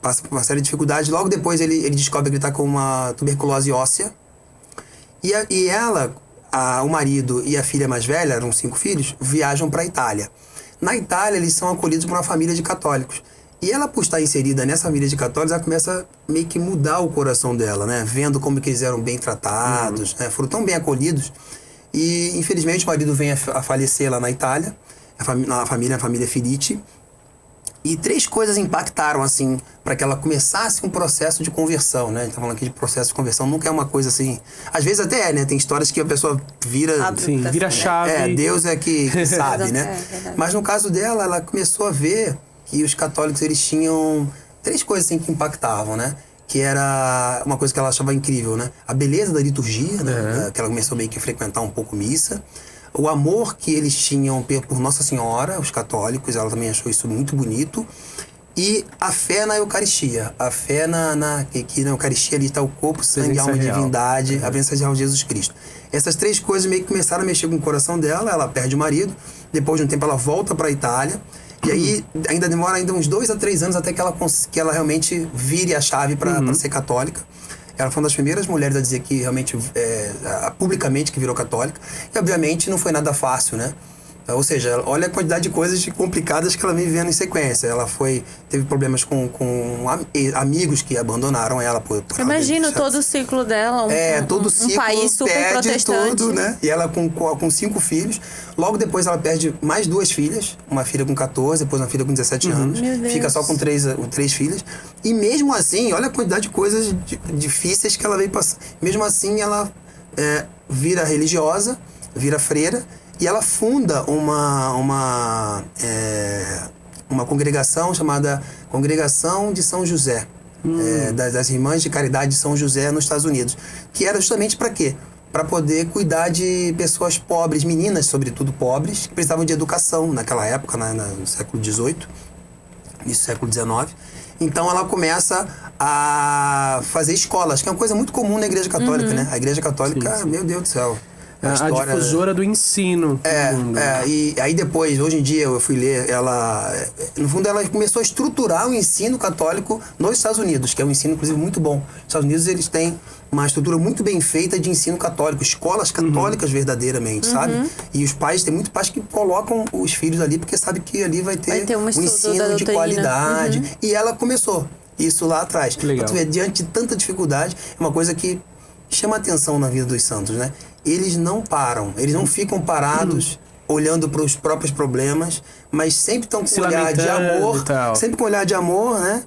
passa por uma série de dificuldades. Logo depois ele descobre que ele está com uma tuberculose óssea. E o marido e a filha mais velha, eram 5 filhos, viajam para a Itália. Na Itália, eles são acolhidos por uma família de católicos. E ela, por estar inserida nessa família de católicos, ela começa a meio que mudar o coração dela, né? Vendo como que eles eram bem tratados, né? Foram tão bem acolhidos. E, infelizmente, o marido vem a falecer lá na Itália, a família Filitti. E 3 coisas impactaram, assim, para que ela começasse um processo de conversão, né? A gente tá falando aqui de processo de conversão, nunca é uma coisa assim... Às vezes até é, né? Tem histórias que a pessoa vira... Sim, vira chave. Deus é que sabe, né? Verdade. Mas no caso dela, ela começou a ver que os católicos, eles tinham 3 coisas, assim, que impactavam, né? Que era uma coisa que ela achava incrível, né? A beleza da liturgia, né? Que ela começou meio que a frequentar um pouco missa. O amor que eles tinham por Nossa Senhora, os católicos, ela também achou isso muito bonito. E a fé na Eucaristia. A fé que na Eucaristia ali está o corpo, sangue, alma e divindade, a presença real de Jesus Cristo. Essas 3 coisas meio que começaram a mexer com o coração dela, ela perde o marido, depois de um tempo ela volta para a Itália, e aí ainda demora uns 2 a 3 anos até que ela realmente vire a chave para ser católica. Ela foi uma das primeiras mulheres a dizer que realmente, publicamente, que virou católica. E, obviamente, não foi nada fácil, né? Ou seja, olha a quantidade de coisas complicadas que ela vem vivendo em sequência. Ela teve problemas com amigos que abandonaram ela. Imagina todo o ciclo dela. Todo o ciclo, um país super protestante. tudo, né? E ela com 5 filhos. Logo depois ela perde mais 2 filhas. Uma filha com 14, depois uma filha com 17 anos. Fica só com 3 filhas. E mesmo assim, olha a quantidade de coisas difíceis que ela veio passar. Mesmo assim, ela vira religiosa, vira freira. E ela funda uma congregação chamada Congregação de São José, das Irmãs de Caridade de São José nos Estados Unidos. Que era justamente para quê? Para poder cuidar de pessoas pobres, meninas sobretudo pobres, que precisavam de educação naquela época, no século XVIII, início do século XIX. Então ela começa a fazer escolas, que é uma coisa muito comum na Igreja Católica, né? A Igreja Católica, meu Deus do céu. A difusora do ensino. E aí depois, hoje em dia, eu fui ler, no fundo ela começou a estruturar o ensino católico nos Estados Unidos, que é um ensino, inclusive, muito bom. Os Estados Unidos, eles têm uma estrutura muito bem feita de ensino católico, escolas católicas verdadeiramente, sabe? E os pais, tem muitos pais que colocam os filhos ali, porque sabe que ali vai ter um ensino de qualidade. E ela começou isso lá atrás. Legal. Tu vê, diante de tanta dificuldade, é uma coisa que chama atenção na vida dos santos, né? Eles não param, eles não ficam parados olhando para os próprios problemas, mas sempre estão com um olhar de amor, sempre com um olhar de amor, né?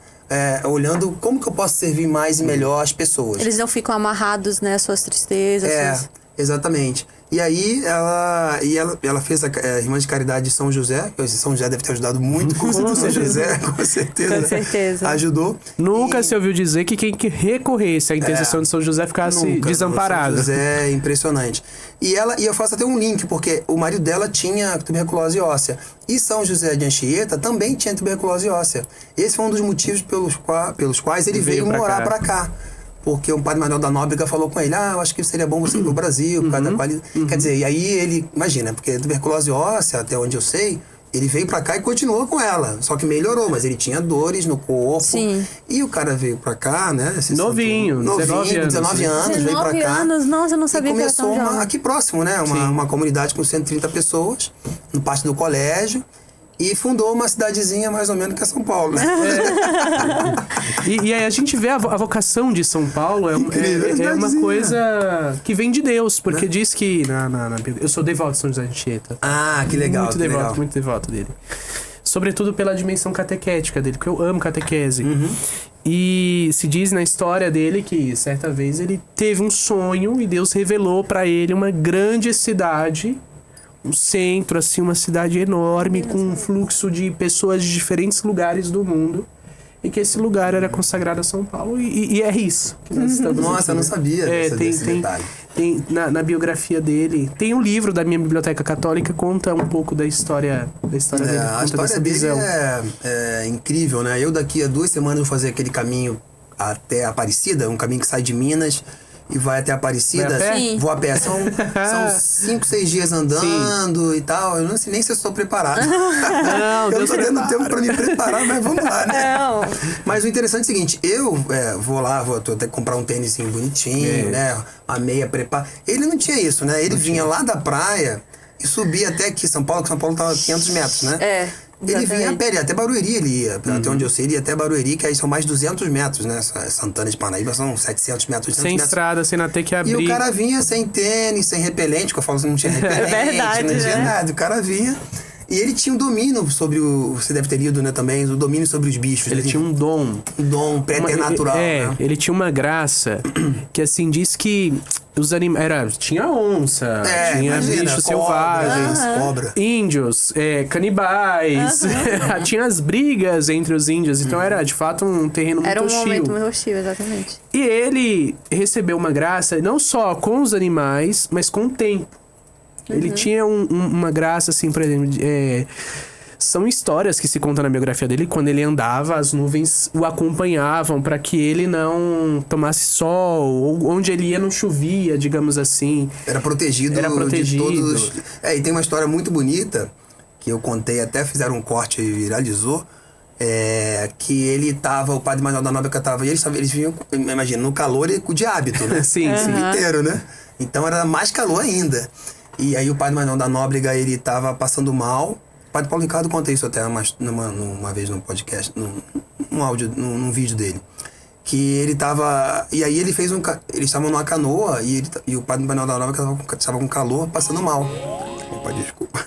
Olhando como que eu posso servir mais e melhor as pessoas. Eles não ficam amarrados, né, às suas tristezas. Exatamente. E aí ela fez a Irmã de Caridade de São José, que São José deve ter ajudado muito, com São José, com certeza. Com certeza. Ajudou. Nunca se ouviu dizer que quem recorresse à intercessão de São José ficasse desamparado. São José é impressionante. E eu faço até um link, porque o marido dela tinha tuberculose óssea. E São José de Anchieta também tinha tuberculose óssea. Esse foi um dos motivos pelos quais ele veio morar para cá. Porque o padre Manuel da Nóbrega falou com ele, eu acho que seria bom você ir pro Brasil, por causa da qualidade. Quer dizer, e aí ele, imagina, porque tuberculose óssea, até onde eu sei, ele veio pra cá e continuou com ela. Só que melhorou, mas ele tinha dores no corpo. Sim. E o cara veio pra cá, né? Novinho, 19 anos, veio pra cá. Nossa, eu não sabia que era tão jovem. Aqui próximo, né? Uma comunidade com 130 pessoas, no pátio do colégio. E fundou uma cidadezinha mais ou menos que é São Paulo. E aí a gente vê a vocação de São Paulo é uma coisa que vem de Deus, porque diz que eu sou devoto de São José de Anchieta. Que legal. Muito devoto dele. Sobretudo pela dimensão catequética dele, porque eu amo catequese. E se diz na história dele que certa vez ele teve um sonho e Deus revelou para ele uma grande cidade, um centro, assim, uma cidade enorme, com um fluxo de pessoas de diferentes lugares do mundo, e que esse lugar era consagrado a São Paulo, e é isso que nós estamos Nossa, eu não sabia desse detalhe. Tem na biografia dele, tem um livro da minha biblioteca católica, conta um pouco da história dele. A história dele é incrível, né? Eu daqui a 2 semanas vou fazer aquele caminho até Aparecida, um caminho que sai de Minas, e vai até Aparecida. Vai a pé? Sim. Vou a pé. São 5, 6 dias andando e tal. Eu não sei nem se eu estou preparado. Não, eu não Deus tô tendo prepara. tempo pra me preparar, mas vamos lá, né? Não. Mas o interessante é o seguinte, eu vou lá, vou até comprar um tênisinho bonitinho, né? Uma meia prepara. Ele não tinha isso, né? Ele vinha lá da praia e subia até aqui, São Paulo, que São Paulo tava 500 metros, né? Ele vinha a pé, até Barueri ele ia. Até onde eu sei, ele ia até Barueri, que aí são mais 200 metros, né? Santana de Parnaíba são 700 metros, 800 Sem metros. estrada, sem ter que abrir. E o cara vinha sem tênis, sem repelente, que eu falo que não tinha repelente, verdade, não tinha né? nada. O cara vinha. E ele tinha um domínio sobre o... Você deve ter lido, né, também, o domínio sobre os bichos. Ele tinha um dom. Um dom preternatural, né? Ele tinha uma graça que, assim, diz que os animais... Tinha onça, tinha imagina, bichos cobra, selvagens, cobra. índios, canibais. Tinha as brigas entre os índios. Então era, de fato, um terreno muito Era um hostil. momento muito hostil, exatamente. E ele recebeu uma graça não só com os animais, mas com o tempo. Ele tinha uma graça, assim, por exemplo... são histórias que se contam na biografia dele. Quando ele andava, as nuvens o acompanhavam para que ele não tomasse sol. Ou onde ele ia não chovia, digamos assim. Era protegido. De todos. E tem uma história muito bonita, que eu contei, até fizeram um corte e viralizou. Que ele tava, o padre Manuel da Nóbrega tava, e eles vinham, imagina, no calor e de hábito, né? Sim, O dia inteiro, né? Então era mais calor ainda. E aí o padre Manuel da Nóbrega, ele tava passando mal. O padre Paulo Ricardo conta isso até uma vez num podcast, num áudio, num vídeo dele. Que ele tava... E aí ele fez eles estavam numa canoa e o padre Manuel da Nóbrega estava com calor, passando mal. Opa, desculpa.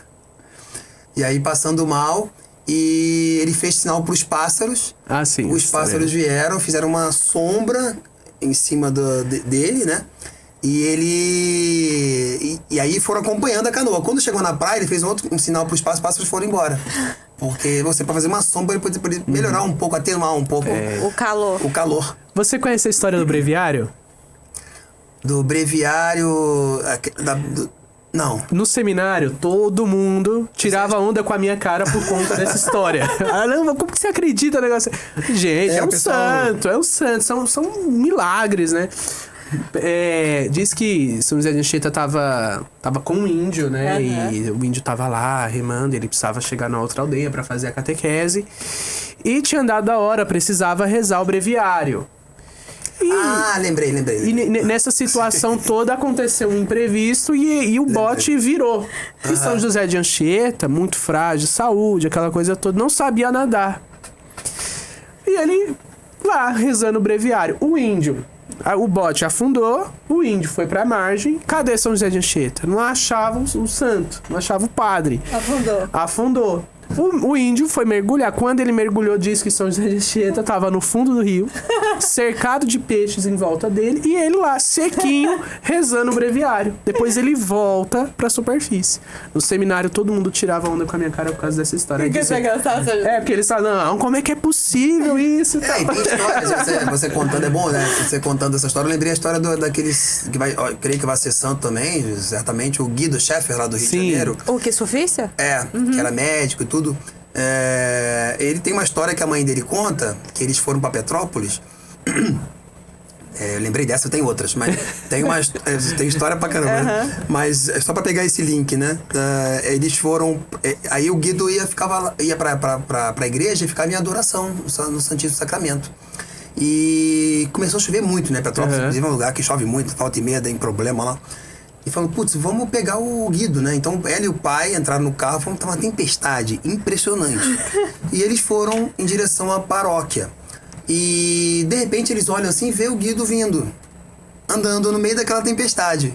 E aí passando mal... E ele fez sinal para os pássaros. Ah, sim. Os pássaros vieram, fizeram uma sombra em cima dele, né? E ele... E aí foram acompanhando a canoa. Quando chegou na praia, ele fez um sinal para os pássaros foram embora. Porque você, para fazer uma sombra, ele pode melhorar um pouco, atenuar um pouco O calor. o calor. Você conhece a história do breviário? Do breviário... Não. No seminário, todo mundo tirava onda com a minha cara por conta dessa história. Caramba, como que você acredita no negócio? Gente, é um santo, é um santo. São milagres, né? Diz que São José de Anchieta tava com um índio, né? E o índio tava lá remando, ele precisava chegar na outra aldeia para fazer a catequese. E tinha dado a hora, precisava rezar o breviário. Lembrei. E nessa situação toda aconteceu um imprevisto e o bote virou. E São José de Anchieta, muito frágil, saúde, aquela coisa toda, não sabia nadar. E ele lá, rezando o breviário. O bote afundou, o índio foi pra margem. Cadê São José de Anchieta? Não achava o santo, não achava o padre. Afundou. O índio foi mergulhar. Quando ele mergulhou, disse que São José de Anchieta estava no fundo do rio, cercado de peixes em volta dele, e ele lá, sequinho, rezando o breviário. Depois ele volta pra superfície. No seminário, todo mundo tirava onda com a minha cara por causa dessa história. Porque eles falam, não, como é que é possível isso? E tem histórias, você contando, é bom, né? Você contando essa história, eu lembrei a história daqueles, creio que vai ser santo também, certamente, o Guido Scheffer lá do Rio de Janeiro. O que, surfista? Que era médico e tudo. Ele tem uma história que a mãe dele conta, que eles foram pra Petrópolis. Eu lembrei dessa, tem outras, mas tem história pra caramba, né? Mas é só pra pegar esse link, né? Eles foram... aí o Guido ia pra igreja e ficava em adoração no Santíssimo Sacramento. E começou a chover muito, né? Petrópolis, inclusive, é um lugar que chove muito, volta e meia, tem problema lá. E falou, putz, vamos pegar o Guido, né? Então ela e o pai entraram no carro, foi uma tempestade impressionante. E eles foram em direção à paróquia. E de repente eles olham assim e vê o Guido vindo, andando no meio daquela tempestade.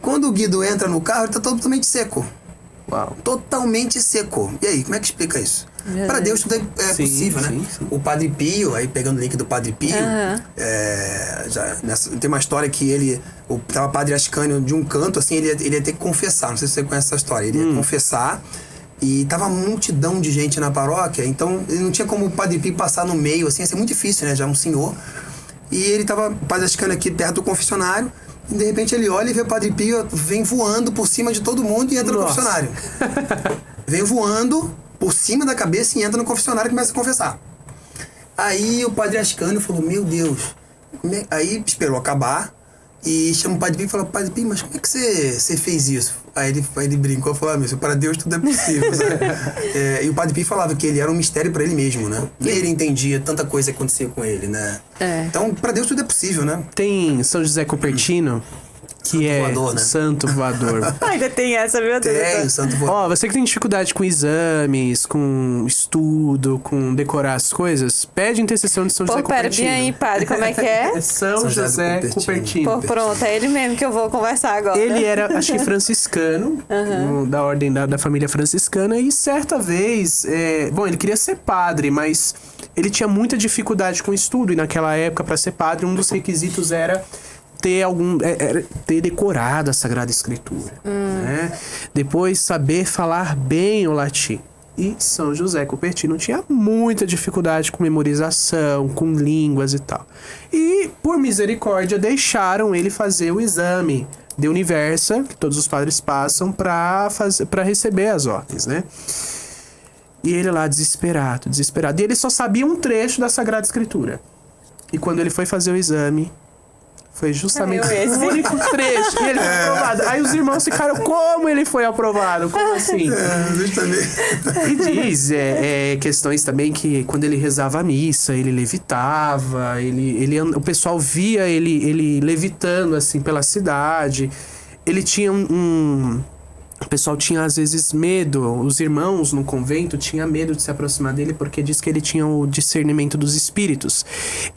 Quando o Guido entra no carro, ele tá totalmente seco. Uau. Totalmente seco. E aí, como é que explica isso? Para Deus tudo é possível, né? Sim. O Padre Pio, aí pegando o link do Padre Pio, tem uma história que tava Padre Ascânio de um canto, assim, ele ia ter que confessar. Não sei se você conhece essa história. Ele ia confessar e tava uma multidão de gente na paróquia, então ele não tinha como o Padre Pio passar no meio, assim, ia ser muito difícil, né? Já um senhor. E ele tava, o Padre Ascânio aqui perto do confessionário, e de repente ele olha e vê o Padre Pio, vem voando por cima de todo mundo e entra no confessionário. Vem voando por cima da cabeça e entra no confessionário e começa a confessar. Aí o Padre Ascânio falou, meu Deus. Aí esperou acabar E chama o Padre Pio e fala, Padre Pio, mas como é que você fez isso? Aí ele brincou e falou, para Deus tudo é possível. E o Padre Pio falava que ele era um mistério para ele mesmo, né? E ele entendia tanta coisa que acontecia com ele, né? Então, para Deus tudo é possível, né? Tem São José Cupertino, que é voador, né? Santo Voador. Ainda tem essa, meu Deus. Tem, o Santo Voador. Você que tem dificuldade com exames, com estudo, com decorar as coisas, pede intercessão de São José Cupertino. Pera, aí, padre, como é que é? São José Cupertino. Pronto, é ele mesmo que eu vou conversar agora. Ele era, acho que franciscano, da ordem da família franciscana, e certa vez, ele queria ser padre, mas ele tinha muita dificuldade com o estudo, e naquela época, para ser padre, um dos requisitos era ter decorado a Sagrada Escritura, né? Depois saber falar bem o latim. E São José Cupertino tinha muita dificuldade com memorização, com línguas e tal. E, por misericórdia, deixaram ele fazer o exame de Universa, que todos os padres passam para receber as ordens, né? E ele lá desesperado. E ele só sabia um trecho da Sagrada Escritura. E quando ele foi fazer o exame, foi justamente o único trecho. E ele foi aprovado. Aí os irmãos ficaram, como ele foi aprovado? Como assim? Justamente. E diz questões também que quando ele rezava a missa, ele levitava, o pessoal via ele levitando assim pela cidade. Ele tinha o pessoal tinha às vezes medo, os irmãos no convento tinham medo de se aproximar dele porque diz que ele tinha o discernimento dos espíritos.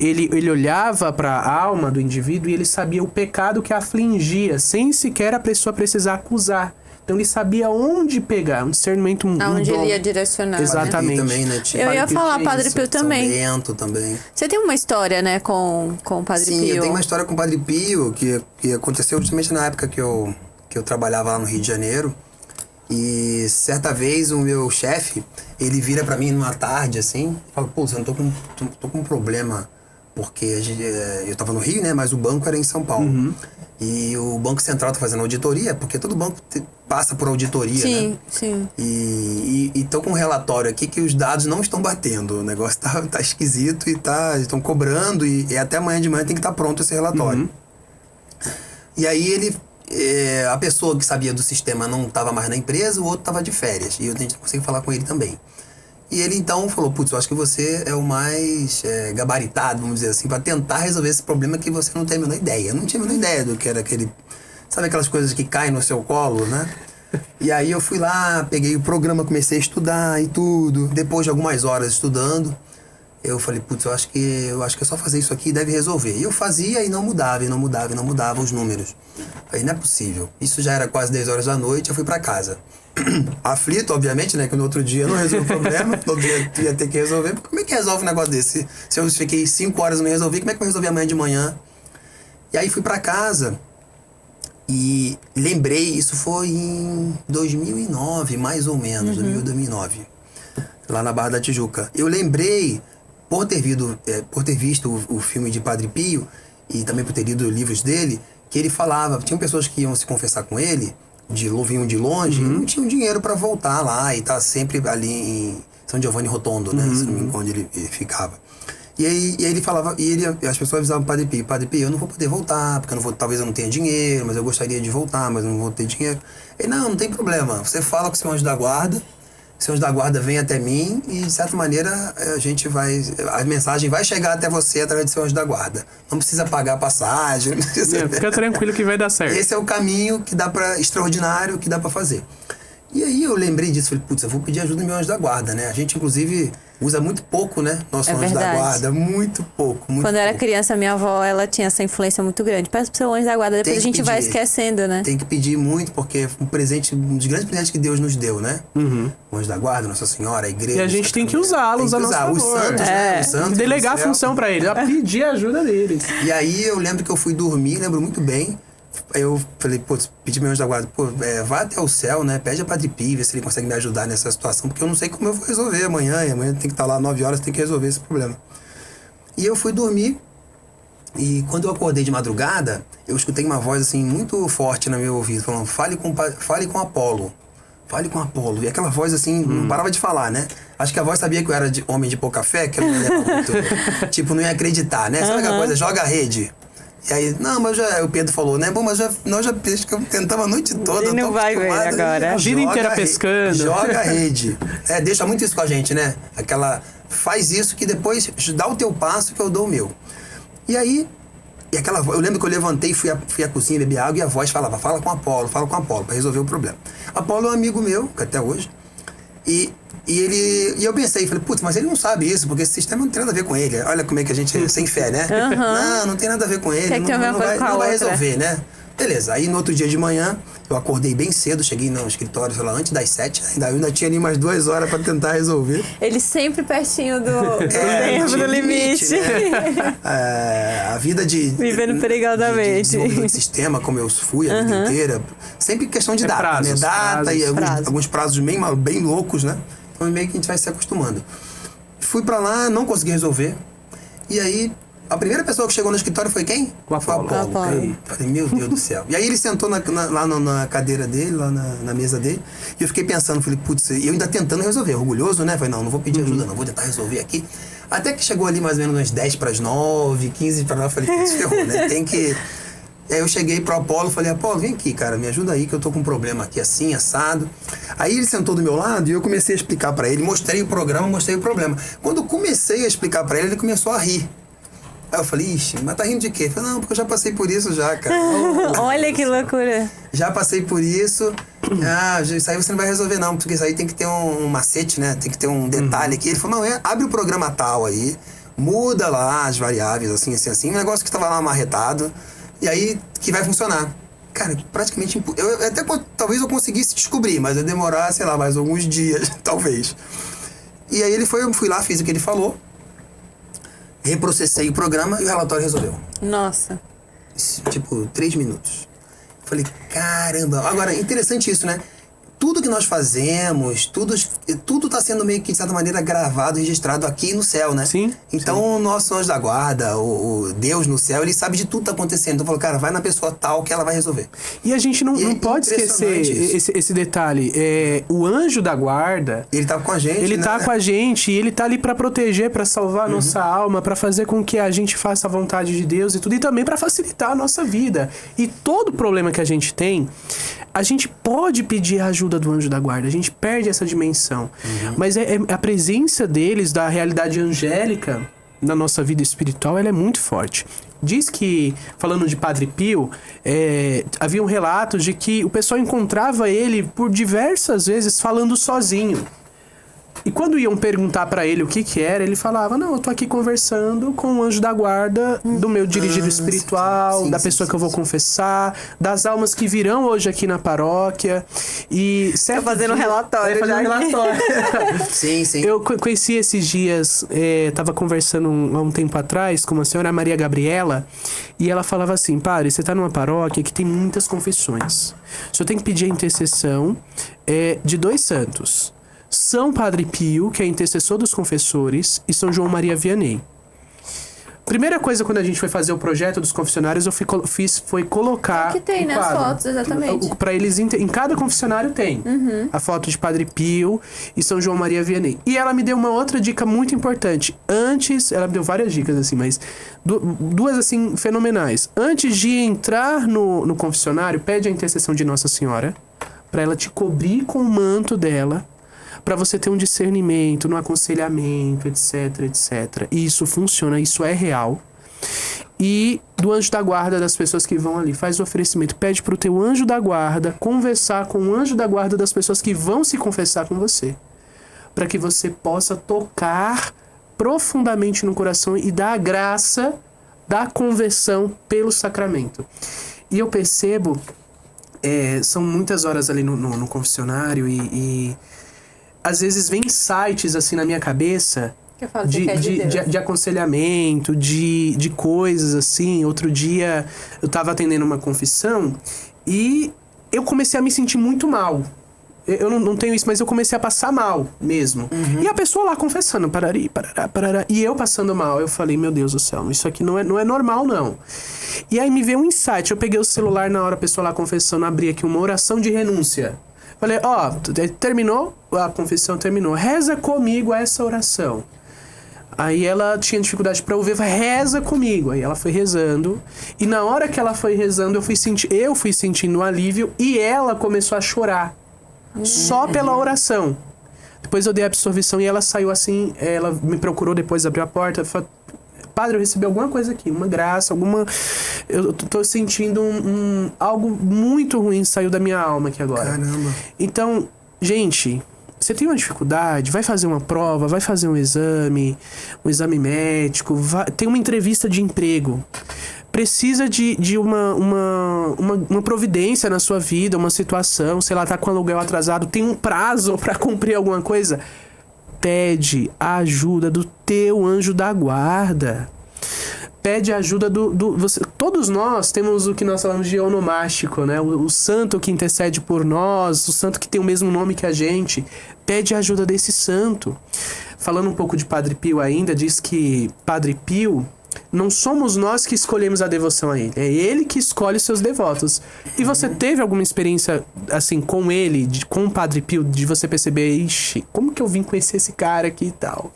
Ele olhava para a alma do indivíduo e ele sabia o pecado que afligia, sem sequer a pessoa precisar acusar. Então ele sabia onde pegar, um discernimento, aonde dom. ele ia direcionar. Exatamente. Também, né? Eu ia falar Padre Pio também. São Bento também. Você tem uma história, né, com o Padre Pio? Sim, eu tenho uma história com o Padre Pio que aconteceu justamente na época que eu trabalhava lá no Rio de Janeiro. E certa vez o meu chefe, ele vira pra mim numa tarde assim, e fala, pô, eu tô com um problema, porque eu tava no Rio, né, mas o banco era em São Paulo. E o Banco Central tá fazendo auditoria, porque todo banco passa por auditoria, né? Sim. E tô com um relatório aqui que os dados não estão batendo, o negócio tá esquisito e estão cobrando, e até amanhã de manhã tem que estar pronto esse relatório. E aí a pessoa que sabia do sistema não estava mais na empresa, o outro estava de férias. E a gente não conseguia falar com ele também. E ele então falou, putz, eu acho que você é o mais gabaritado, vamos dizer assim, para tentar resolver esse problema que você não tem a menor ideia. Eu não tinha a menor ideia do que era aquele... Sabe aquelas coisas que caem no seu colo, né? E aí eu fui lá, peguei o programa, comecei a estudar e tudo. Depois de algumas horas estudando, eu falei, putz, eu acho que é só fazer isso aqui e deve resolver. E eu fazia e não mudava os números. Falei, não é possível. Isso já era quase 10 horas da noite, eu fui pra casa. Aflito, obviamente, né, que no outro dia eu não resolvi o problema, no outro dia eu ia ter que resolver. Como é que resolve um negócio desse? Se eu fiquei 5 horas e não resolvi, como é que eu resolvi amanhã de manhã? E aí fui pra casa e lembrei, isso foi em 2009, mais ou menos, 2009, lá na Barra da Tijuca. Eu lembrei, por ter visto o filme de Padre Pio e também por ter lido livros dele, que ele falava, tinham pessoas que iam se confessar com ele, vinham de longe, e não tinham dinheiro para voltar lá, e tá sempre ali em São Giovanni Rotondo, né, se não me engano onde ele ficava. E aí ele falava, as pessoas avisavam o Padre Pio, eu não vou poder voltar, porque talvez eu não tenha dinheiro, mas eu gostaria de voltar, mas eu não vou ter dinheiro. Ele, não tem problema, você fala com o seu anjo da guarda, o anjo da guarda vem até mim e, de certa maneira, a mensagem vai chegar até você através do seu anjo da guarda. Não precisa pagar a passagem, não precisa... Fica tranquilo que vai dar certo. Esse é o caminho extraordinário que dá pra fazer. E aí eu lembrei disso, falei, putz, eu vou pedir ajuda do meu anjo da guarda, né? A gente, inclusive, usa muito pouco, né? Nosso anjo da guarda, muito pouco. Quando eu era criança, minha avó, ela tinha essa influência muito grande. Peça pro seu anjo da guarda, depois a gente vai esquecendo, né? Tem que pedir muito, porque um dos grandes presentes que Deus nos deu, né? O anjo da guarda, Nossa Senhora, a igreja. E a gente tem que usá-los a nosso favor. Os santos, né? Os santos. Delegar a função pra eles, a pedir a ajuda deles. E aí eu lembro que eu fui dormir, lembro muito bem. Aí eu falei, pedi meu anjo da guarda, vai até o céu, né? Pede a Padre Pio, vê se ele consegue me ajudar nessa situação, porque eu não sei como eu vou resolver amanhã, e amanhã tem que estar lá 9 horas, tem que resolver esse problema. E eu fui dormir, e quando eu acordei de madrugada, eu escutei uma voz assim, muito forte no meu ouvido, falando, fale com Apolo. Fale com Apolo. E aquela voz assim, não parava de falar, né? Acho que a voz sabia que eu era homem de pouca fé, que eu não ia muito, tipo, não ia acreditar, né? Sabe aquela coisa, joga a rede. E aí, não, mas o Pedro falou, né? Bom, mas nós já tentamos a noite toda. Ele não vai ver agora. A vida inteira pescando. Joga a rede. Deixa muito isso com a gente, né? Faz isso que depois dá o teu passo que eu dou o meu. E aí, eu lembro que eu levantei, fui à cozinha, bebi água e a voz falava, fala com o Apolo, pra resolver o problema. Apolo é um amigo meu, até hoje, e eu pensei, falei, putz, mas ele não sabe isso, porque esse sistema não tem nada a ver com ele. Olha como é que a gente é sem fé, né? Não tem nada a ver com ele, não vai resolver, né? Beleza, aí no outro dia de manhã, eu acordei bem cedo, cheguei no escritório, sei lá, antes das 7, ainda tinha ali mais 2 horas para tentar resolver. Ele sempre pertinho do tempo, do limite. Né? A vida de... Vivendo perigodamente. De sistema, como eu fui a vida inteira, sempre questão de data, prazos, né? Data e prazos. alguns prazos bem loucos, né? Então meio que a gente vai se acostumando. Fui para lá, não consegui resolver, e aí... A primeira pessoa que chegou no escritório foi quem? O Apolo. Falei, meu Deus do céu. E aí ele sentou lá na cadeira dele, lá na mesa dele, e eu fiquei pensando, falei, putz, eu ainda tentando resolver, orgulhoso, né? Falei, não vou pedir ajuda, não, vou tentar resolver aqui. Até que chegou ali mais ou menos umas 10 para as 9, 15 para 9, falei, putz, ferrou, né? Tem que... Aí eu cheguei pro Apolo, falei, Apolo, vem aqui, cara, me ajuda aí que eu tô com um problema aqui assim, assado. Aí ele sentou do meu lado e eu comecei a explicar para ele, mostrei o programa, mostrei o problema. Quando eu comecei a explicar para ele começou a rir. Aí eu falei, ixi, mas tá rindo de quê? Eu falei, não, porque eu já passei por isso já, cara. Olha que loucura. Já passei por isso. Isso aí você não vai resolver não, porque isso aí tem que ter um macete, né? Tem que ter um detalhe aqui. Ele falou, não, abre o programa tal aí, muda lá as variáveis, assim, um negócio que tava lá amarretado, e aí que vai funcionar. Cara, praticamente talvez eu conseguisse descobrir, mas ia demorar, sei lá, mais alguns dias, talvez. E aí eu fui lá, fiz o que ele falou, reprocessei o programa e o relatório resolveu. Nossa. Tipo, 3 minutos. Falei, caramba. Agora, interessante isso, né? Tudo que nós fazemos, tudo tá sendo meio que, de certa maneira, gravado, registrado aqui no céu, né? Sim. Então, o nosso anjo da guarda, o Deus no céu, ele sabe de tudo que tá acontecendo. Então, falou, cara, vai na pessoa tal que ela vai resolver. E a gente não pode esquecer esse detalhe. O anjo da guarda... Ele tá com a gente, Ele né? tá com a gente e ele tá ali pra proteger, pra salvar a nossa alma, pra fazer com que a gente faça a vontade de Deus e tudo. E também pra facilitar a nossa vida. E todo problema que a gente tem, a gente pode pedir a ajuda do anjo da guarda. A gente perde essa dimensão. Mas a presença deles, da realidade angélica na nossa vida espiritual, ela é muito forte. Diz que, falando de Padre Pio, havia um relato de que o pessoal encontrava ele por diversas vezes falando sozinho. E quando iam perguntar pra ele o que era, ele falava, não, eu tô aqui conversando com o anjo da guarda do meu dirigido espiritual, da pessoa que eu vou confessar, das almas que virão hoje aqui na paróquia. E Tá fazendo relatório já. Sim. Eu conheci esses dias, tava conversando há um tempo atrás com uma senhora, Maria Gabriela, e ela falava assim, padre, você tá numa paróquia que tem muitas confissões. O senhor tem que pedir a intercessão de 2 santos. São Padre Pio, que é intercessor dos confessores, e São João Maria Vianney. Primeira coisa, quando a gente foi fazer o projeto dos confessionários, foi colocar... que tem, né? As fotos, exatamente. Pra eles, em cada confessionário tem a foto de Padre Pio e São João Maria Vianney. E ela me deu uma outra dica muito importante. Ela me deu várias dicas, assim, mas 2, assim, fenomenais. Antes de entrar no confessionário, pede a intercessão de Nossa Senhora, pra ela te cobrir com o manto dela, para você ter um discernimento no aconselhamento, etc, etc. E isso funciona, isso é real. E do anjo da guarda das pessoas que vão ali, faz o oferecimento, pede pro teu anjo da guarda conversar com o anjo da guarda das pessoas que vão se confessar com você, para que você possa tocar profundamente no coração e dar a graça da conversão pelo sacramento. E eu percebo, são muitas horas ali no confessionário e às vezes vem insights assim na minha cabeça de aconselhamento, de coisas assim. Outro dia eu tava atendendo uma confissão e eu comecei a me sentir muito mal. Eu não tenho isso, mas eu comecei a passar mal mesmo. E a pessoa lá confessando, parari, parará, e eu passando mal. Eu falei, meu Deus do céu, isso aqui não é normal, não. E aí me veio um insight. Eu peguei o celular na hora, a pessoa lá confessando, abri aqui uma oração de renúncia. Falei, terminou? A confissão terminou. Reza comigo essa oração. Aí ela tinha dificuldade para ouvir, reza comigo. Aí ela foi rezando. E na hora que ela foi rezando, eu fui sentindo um alívio e ela começou a chorar. Só pela oração. Depois eu dei a absolvição e ela saiu assim, ela me procurou depois, abriu a porta, falou: Padre, eu recebi alguma coisa aqui, uma graça, eu tô sentindo algo muito ruim saiu da minha alma aqui agora. Caramba. Então, gente, você tem uma dificuldade, vai fazer uma prova, vai fazer um exame médico, tem uma entrevista de emprego. Precisa de uma providência na sua vida, uma situação, sei lá, tá com aluguel atrasado, tem um prazo pra cumprir alguma coisa. Pede a ajuda do teu anjo da guarda. Pede a ajuda todos nós temos o que nós chamamos de onomástico, né? O santo que intercede por nós, o santo que tem o mesmo nome que a gente. Pede a ajuda desse santo. Falando um pouco de Padre Pio ainda, diz que Padre Pio, não somos nós que escolhemos a devoção a ele, é ele que escolhe os seus devotos. E você teve alguma experiência, assim, com ele, com o Padre Pio, de você perceber, ixi, como que eu vim conhecer esse cara aqui e tal?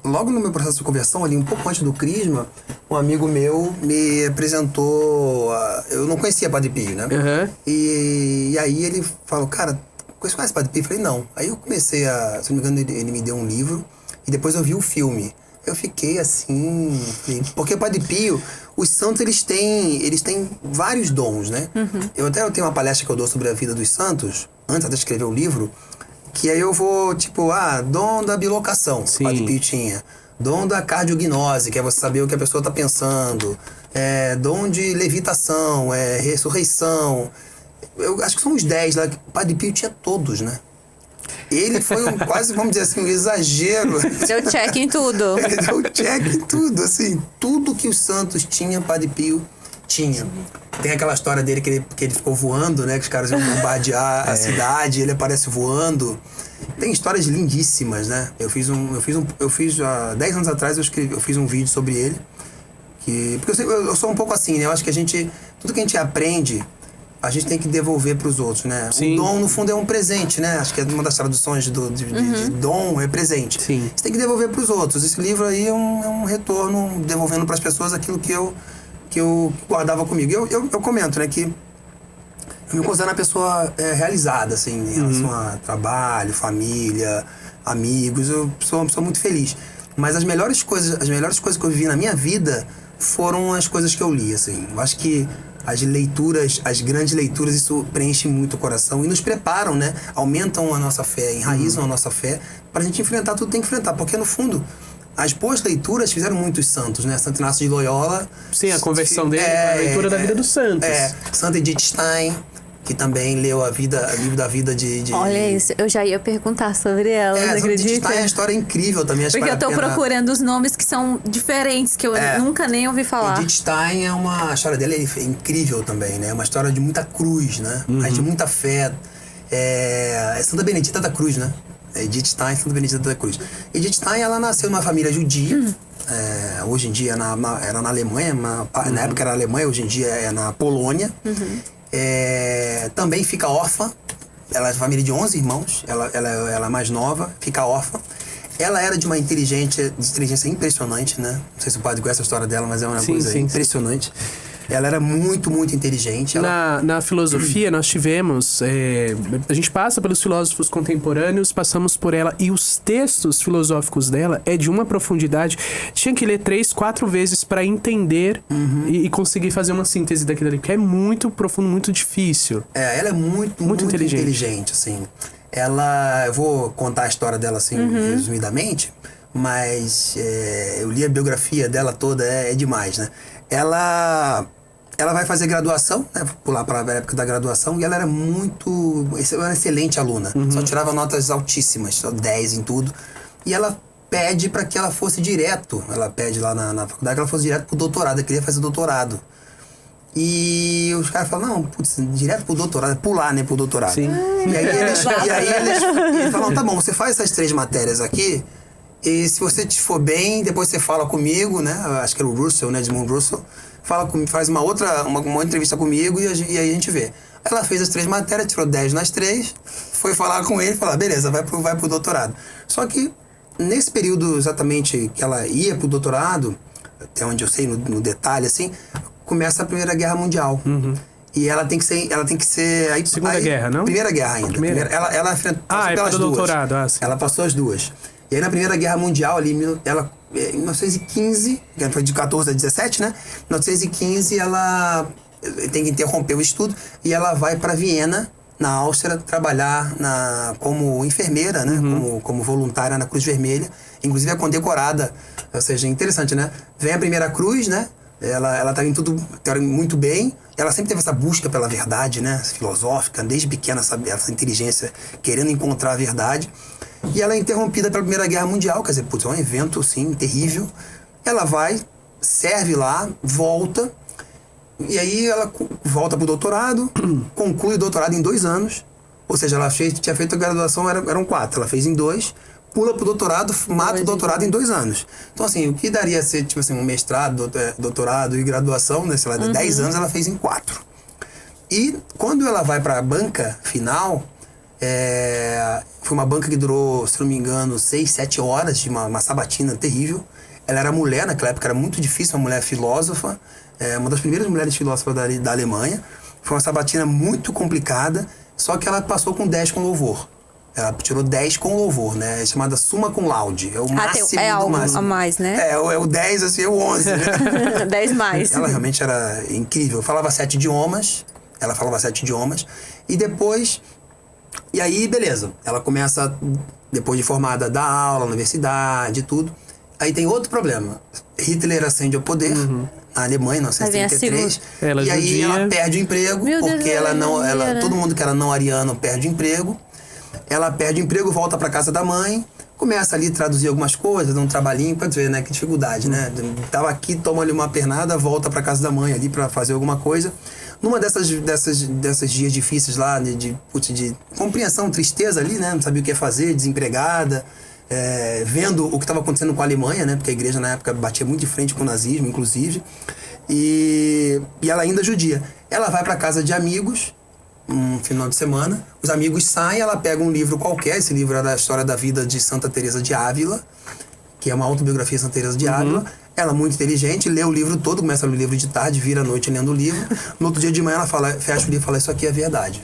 Logo no meu processo de conversão, ali um pouco antes do Crisma, um amigo meu me apresentou, eu não conhecia Padre Pio, né? Uhum. E aí ele falou: cara, conhece Padre Pio? Eu falei: não. Aí eu comecei se não me engano, ele me deu um livro e depois eu vi o filme. Eu fiquei assim, porque o Padre Pio, os santos, eles têm vários dons, né? Uhum. Eu tenho uma palestra que eu dou sobre a vida dos santos, antes de escrever o livro, que aí eu vou, dom da bilocação, que o Padre Pio tinha. Dom da cardiognose, que é você saber o que a pessoa está pensando. Dom de levitação, ressurreição. Eu acho que são os 10 lá, que o Padre Pio tinha todos, né? Ele foi quase, vamos dizer assim, um exagero. Deu check em tudo. Ele deu check em tudo, assim. Tudo que os santos tinham, Padre Pio tinha. Tem aquela história dele que ele ficou voando, né? Que os caras iam bombardear a cidade, ele aparece voando. Tem histórias lindíssimas, né? Há 10 anos atrás eu fiz um vídeo sobre ele. Porque eu sou um pouco assim, né? Eu acho que tudo que a gente aprende, a gente tem que devolver para os outros, né? Sim. O dom, no fundo, é um presente, né? Acho que é uma das traduções de dom, é presente. Sim. Você tem que devolver para os outros. Esse livro aí é um retorno, devolvendo para as pessoas aquilo que eu guardava comigo. Eu comento, né, que eu me considero uma pessoa realizada, assim, em relação a trabalho, família, amigos. Eu sou uma pessoa muito feliz. Mas as melhores coisas que eu vivi na minha vida foram as coisas que eu li, assim. Eu acho que as leituras, as grandes leituras, isso preenche muito o coração e nos preparam, né? Aumentam a nossa fé, enraizam a nossa fé. Pra gente enfrentar tudo, tem que enfrentar. Porque, no fundo, as boas leituras fizeram muitos santos, né? Santo Inácio de Loyola. Sim, a conversão dele, a leitura da vida dos santos. Santa Edith Stein, que também leu o livro da vida de... Olha isso, eu já ia perguntar sobre ela, não acredita? Santa Edith Stein é uma história incrível também. Porque eu tô procurando os nomes que são diferentes, que eu nunca nem ouvi falar. Edith Stein a história dela é incrível também, né? É uma história de muita cruz, né? Mas de muita fé. É Santa Benedita da Cruz, né? Edith Stein, Santa Benedita da Cruz. Edith Stein, ela nasceu numa família judia. Hoje em dia era na Alemanha, na época era na Alemanha, hoje em dia é na Polônia. Também fica órfã. Ela é de família de 11 irmãos. Ela é mais nova, fica órfã. Ela era de uma inteligência impressionante, né? Não sei se o padre conhece a história dela, mas é uma coisa impressionante. Ela era muito, muito inteligente. Na filosofia, nós tivemos... a gente passa pelos filósofos contemporâneos, passamos por ela, e os textos filosóficos dela é de uma profundidade. Tinha que ler 3, 4 vezes para entender e conseguir fazer uma síntese daquilo ali, porque é muito profundo, muito difícil. Ela é muito inteligente, assim. Eu vou contar a história dela, assim, resumidamente, mas eu li a biografia dela toda, é demais, né? Ela vai fazer graduação, né? Pular para a época da graduação, e ela era uma excelente aluna. Só tirava notas altíssimas, só 10 em tudo. E ela pede para que ela fosse direto. Ela pede lá na faculdade que ela fosse direto pro doutorado. Ela queria fazer doutorado. E os caras falam: não, putz, direto pro doutorado, pular, né, pro doutorado. Sim. E aí eles falam: tá bom, você faz essas 3 matérias aqui, e se você te for bem, depois você fala comigo, né? Acho que era o Russell, né? Edmund Russell. Faz uma entrevista comigo e aí a gente vê. Ela fez as 3 matérias, tirou 10 nas 3, foi falar com ele e falou: beleza, vai pro doutorado. Só que nesse período exatamente que ela ia pro doutorado, até onde eu sei no detalhe, assim, começa a Primeira Guerra Mundial. E ela tem que ser... Segunda Guerra, não? Primeira Guerra ainda. Ela passou pelas duas. Doutorado, Ela passou as duas. E aí na Primeira Guerra Mundial, ali, em 1915, foi de 14 a 17, né? Em 1915, ela tem que interromper o estudo e ela vai para Viena, na Áustria, trabalhar como enfermeira, né? Como voluntária na Cruz Vermelha. Inclusive é condecorada, ou seja, interessante, né? Vem a primeira cruz, né? Ela tá em tudo muito bem. Ela sempre teve essa busca pela verdade, né? Filosófica, desde pequena, essa inteligência, querendo encontrar a verdade. E ela é interrompida pela Primeira Guerra Mundial, quer dizer, putz, é um evento, assim, terrível. Ela vai, serve lá, volta, e aí ela volta pro doutorado, conclui o doutorado em 2 anos, ou seja, ela tinha feito a graduação, eram 4, ela fez em 2, pula pro doutorado, mata o doutorado em 2 anos. Então, assim, o que daria a ser, tipo assim, um mestrado, doutorado e graduação, né, sei lá, 10 anos, ela fez em 4. E quando ela vai pra banca final... foi uma banca que durou, se não me engano, 6, 7 horas de uma sabatina terrível. Ela era mulher, naquela época era muito difícil, uma mulher filósofa, uma das primeiras mulheres filósofas da Alemanha. Foi uma sabatina muito complicada, só que ela passou com 10 com louvor. Ela tirou 10 com louvor, né? É chamada summa cum laude. É o máximo do algo máximo. A mais, né? É o 10, assim, é o 11, né? 10 mais. Ela realmente era incrível. Falava 7 idiomas. Ela falava 7 idiomas. E depois... E aí, beleza. Ela começa, depois de formada, a dar aula na universidade e tudo. Aí tem outro problema. Hitler ascende ao poder na Alemanha, em 1933. E aí ela perde o emprego, porque todo mundo que era não ariano perde o emprego. Ela perde o emprego, volta para casa da mãe, começa ali a traduzir algumas coisas, dá um trabalhinho, pode ver, né? Que dificuldade, né? Tava aqui, toma ali uma pernada, volta para casa da mãe ali para fazer alguma coisa. Numa dessas dias difíceis lá, de compreensão, tristeza ali, né? Não sabia o que fazer, desempregada, vendo o que estava acontecendo com a Alemanha, né? Porque a igreja na época batia muito de frente com o nazismo, inclusive. E ela ainda judia. Ela vai para casa de amigos, um final de semana, os amigos saem, ela pega um livro qualquer, esse livro era a história da vida de Santa Teresa de Ávila, que é uma autobiografia de Santa Teresa de Ávila. Ela, muito inteligente, lê o livro todo, começa a ler o livro de tarde, vira a noite lendo o livro. No outro dia de manhã ela fecha o livro e fala, isso aqui é verdade.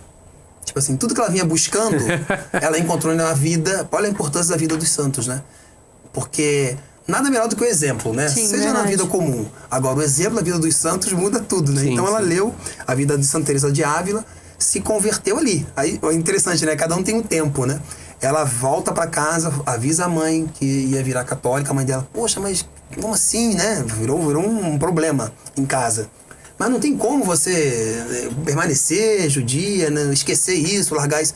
Tipo assim, tudo que ela vinha buscando, ela encontrou na vida. Olha a importância da vida dos santos, né? Porque nada melhor do que o exemplo, né? Sim, seja verdade. Na vida comum. Agora, o exemplo da vida dos santos muda tudo, né? Sim, então ela sim. leu a vida de Santa Teresa de Ávila, se converteu ali. Aí é interessante, né? Cada um tem um tempo, né? Ela volta para casa, avisa a mãe que ia virar católica. A mãe dela, poxa, mas como assim, né? Virou um problema em casa. Mas não tem como você permanecer judia, né? Esquecer isso, largar isso.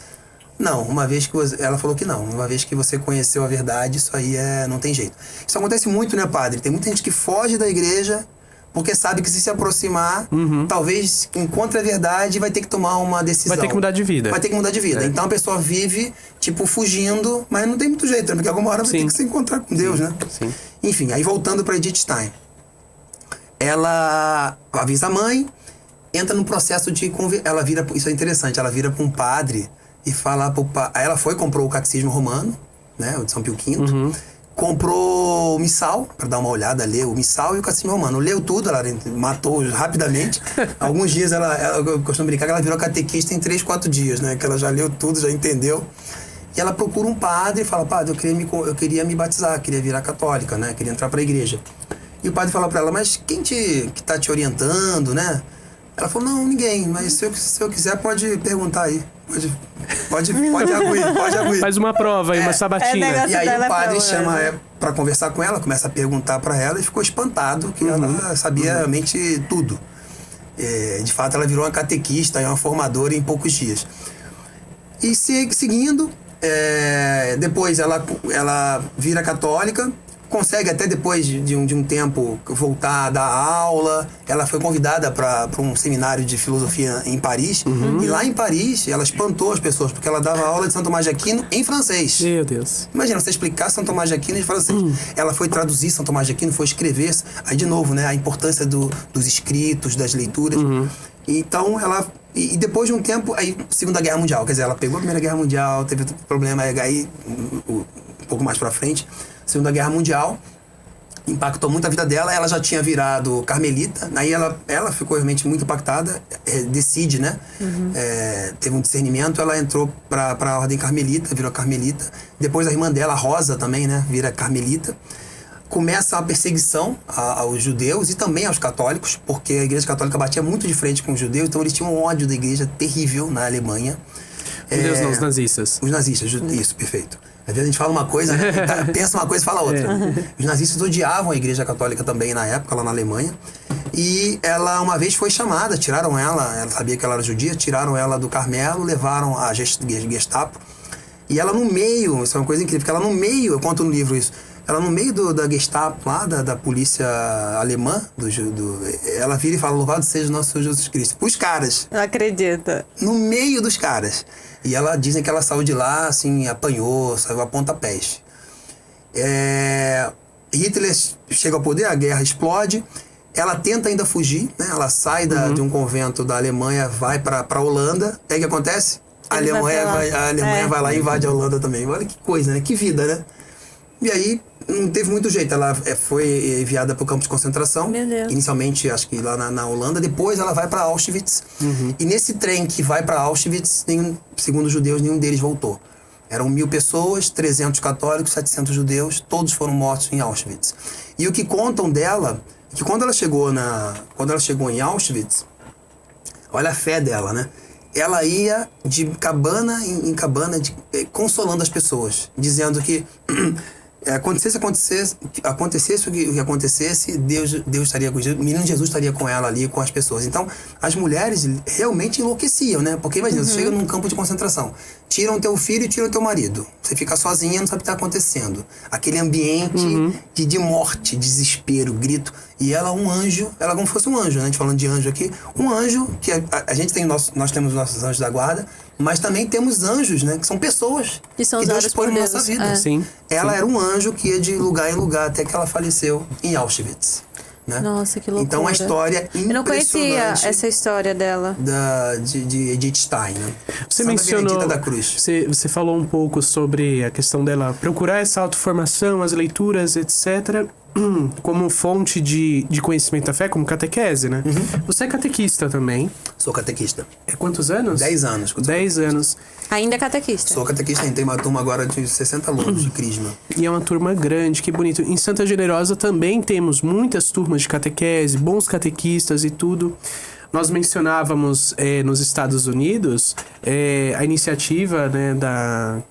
Não, uma vez que ela falou que não. Uma vez que você conheceu a verdade, isso aí não tem jeito. Isso acontece muito, né, padre? Tem muita gente que foge da igreja porque sabe que se aproximar, talvez encontre a verdade e vai ter que tomar uma decisão. Vai ter que mudar de vida. Vai ter que mudar de vida. Então a pessoa vive, tipo, fugindo, mas não tem muito jeito, né? Porque alguma hora vai ter que se encontrar com Deus, né? Sim. Enfim, aí voltando para Edith Stein. Ela avisa a mãe, entra no processo de... Ela vira... Isso é interessante. Ela vira para um padre e fala pro padre... Aí ela comprou o Catecismo Romano, né? O de São Pio V. Comprou o missal, para dar uma olhada, leu o missal e o Catecismo Romano. Leu tudo, ela matou rapidamente. Alguns dias, eu costumo brincar que ela virou catequista em 3, 4 dias, né? Que ela já leu tudo, já entendeu. E ela procura um padre e fala, padre, eu queria me batizar, queria virar católica, né? Queria entrar para a igreja. E o padre fala para ela, mas quem que tá te orientando, né? Ela falou, não, ninguém, mas se eu quiser, pode perguntar aí. Pode aguir. Faz uma prova aí, uma sabatina. E aí o padre chama para conversar com ela, começa a perguntar para ela e ficou espantado que ela sabia realmente tudo. De fato, ela virou uma catequista, uma formadora em poucos dias. E seguindo, depois ela vira católica, consegue até depois de um tempo voltar a dar aula. Ela foi convidada para um seminário de filosofia em Paris. E lá em Paris, ela espantou as pessoas, porque ela dava aula de São Tomás de Aquino em francês. Meu Deus. Imagina, você explicar São Tomás de Aquino em francês. Ela foi traduzir São Tomás de Aquino, foi escrever. Aí, de novo, né, a importância dos escritos, das leituras. Então, ela... E depois de um tempo, aí, Segunda Guerra Mundial. Quer dizer, ela pegou a Primeira Guerra Mundial, teve problema, aí... pouco mais pra frente, Segunda Guerra Mundial. Impactou muito a vida dela, ela já tinha virado carmelita, aí ela ficou realmente muito impactada, decide, né? Teve um discernimento, ela entrou para a ordem carmelita, virou carmelita. Depois a irmã dela, a Rosa, também, né? Vira carmelita. Começa a perseguição aos judeus e também aos católicos, porque a Igreja Católica batia muito de frente com os judeus, então eles tinham um ódio da igreja terrível na Alemanha. Judeus não, os nazistas. Os nazistas, isso, perfeito. Às vezes a gente fala uma coisa, né? Pensa uma coisa e fala outra. Os nazistas odiavam a Igreja Católica também na época, lá na Alemanha. E ela uma vez foi chamada, tiraram ela sabia que ela era judia, tiraram ela do Carmelo, levaram a Gestapo. E ela no meio, isso é uma coisa incrível, porque ela no meio, eu conto no livro isso, ela no meio da Gestapo lá, da polícia alemã, ela vira e fala, louvado seja o nosso Senhor Jesus Cristo. Pros caras. Não acredita. No meio dos caras. E ela dizem que ela saiu de lá, assim, apanhou, saiu a pontapés. Hitler chega ao poder, a guerra explode, ela tenta ainda fugir, né? Ela sai de um convento da Alemanha, vai pra Holanda. Aí o que acontece? A Alemanha vai lá e invade a Holanda também. Olha que coisa, né? Que vida, né? E aí, não teve muito jeito. Ela foi enviada para o campo de concentração. Meu Deus. Inicialmente, acho que lá na Holanda. Depois, ela vai para Auschwitz. E nesse trem que vai para Auschwitz, segundo os judeus, nenhum deles voltou. Eram 1.000 pessoas, 300 católicos, 700 judeus. Todos foram mortos em Auschwitz. E o que contam dela, que quando ela chegou em Auschwitz, olha a fé dela, né? Ela ia de cabana em cabana, consolando as pessoas, dizendo que acontecesse o que acontecesse, Deus estaria com o menino Jesus estaria com ela ali, com as pessoas. Então, as mulheres realmente enlouqueciam, né? Porque imagina, você chega num campo de concentração, tiram teu filho e tiram teu marido. Você fica sozinha, não sabe o que está acontecendo. Aquele ambiente de morte, desespero, grito. E ela, um anjo, ela como fosse um anjo, né? A gente falando de anjo aqui, um anjo, que a gente tem nós temos nossos anjos da guarda, mas também temos anjos, né? Que são pessoas que são Deus usadas põe por na Deus. nossa vida. Sim. Ela era um anjo que ia de lugar em lugar até que ela faleceu em Auschwitz. Né? Nossa, que loucura. Então, uma história impressionante. Eu não conhecia essa história dela. De Edith Stein, né? Você Santa mencionou, Benedita da Cruz. você falou um pouco sobre a questão dela procurar essa autoformação, as leituras, etc., como fonte de conhecimento da fé, como catequese, né? Você é catequista também. Sou catequista. É quantos anos? 10 anos. 10 anos. Ainda é catequista. Sou catequista, tem uma turma agora de 60 alunos de Crisma. E é uma turma grande, que bonito. Em Santa Generosa também temos muitas turmas de catequese, bons catequistas e tudo. Nós mencionávamos nos Estados Unidos a iniciativa, né, da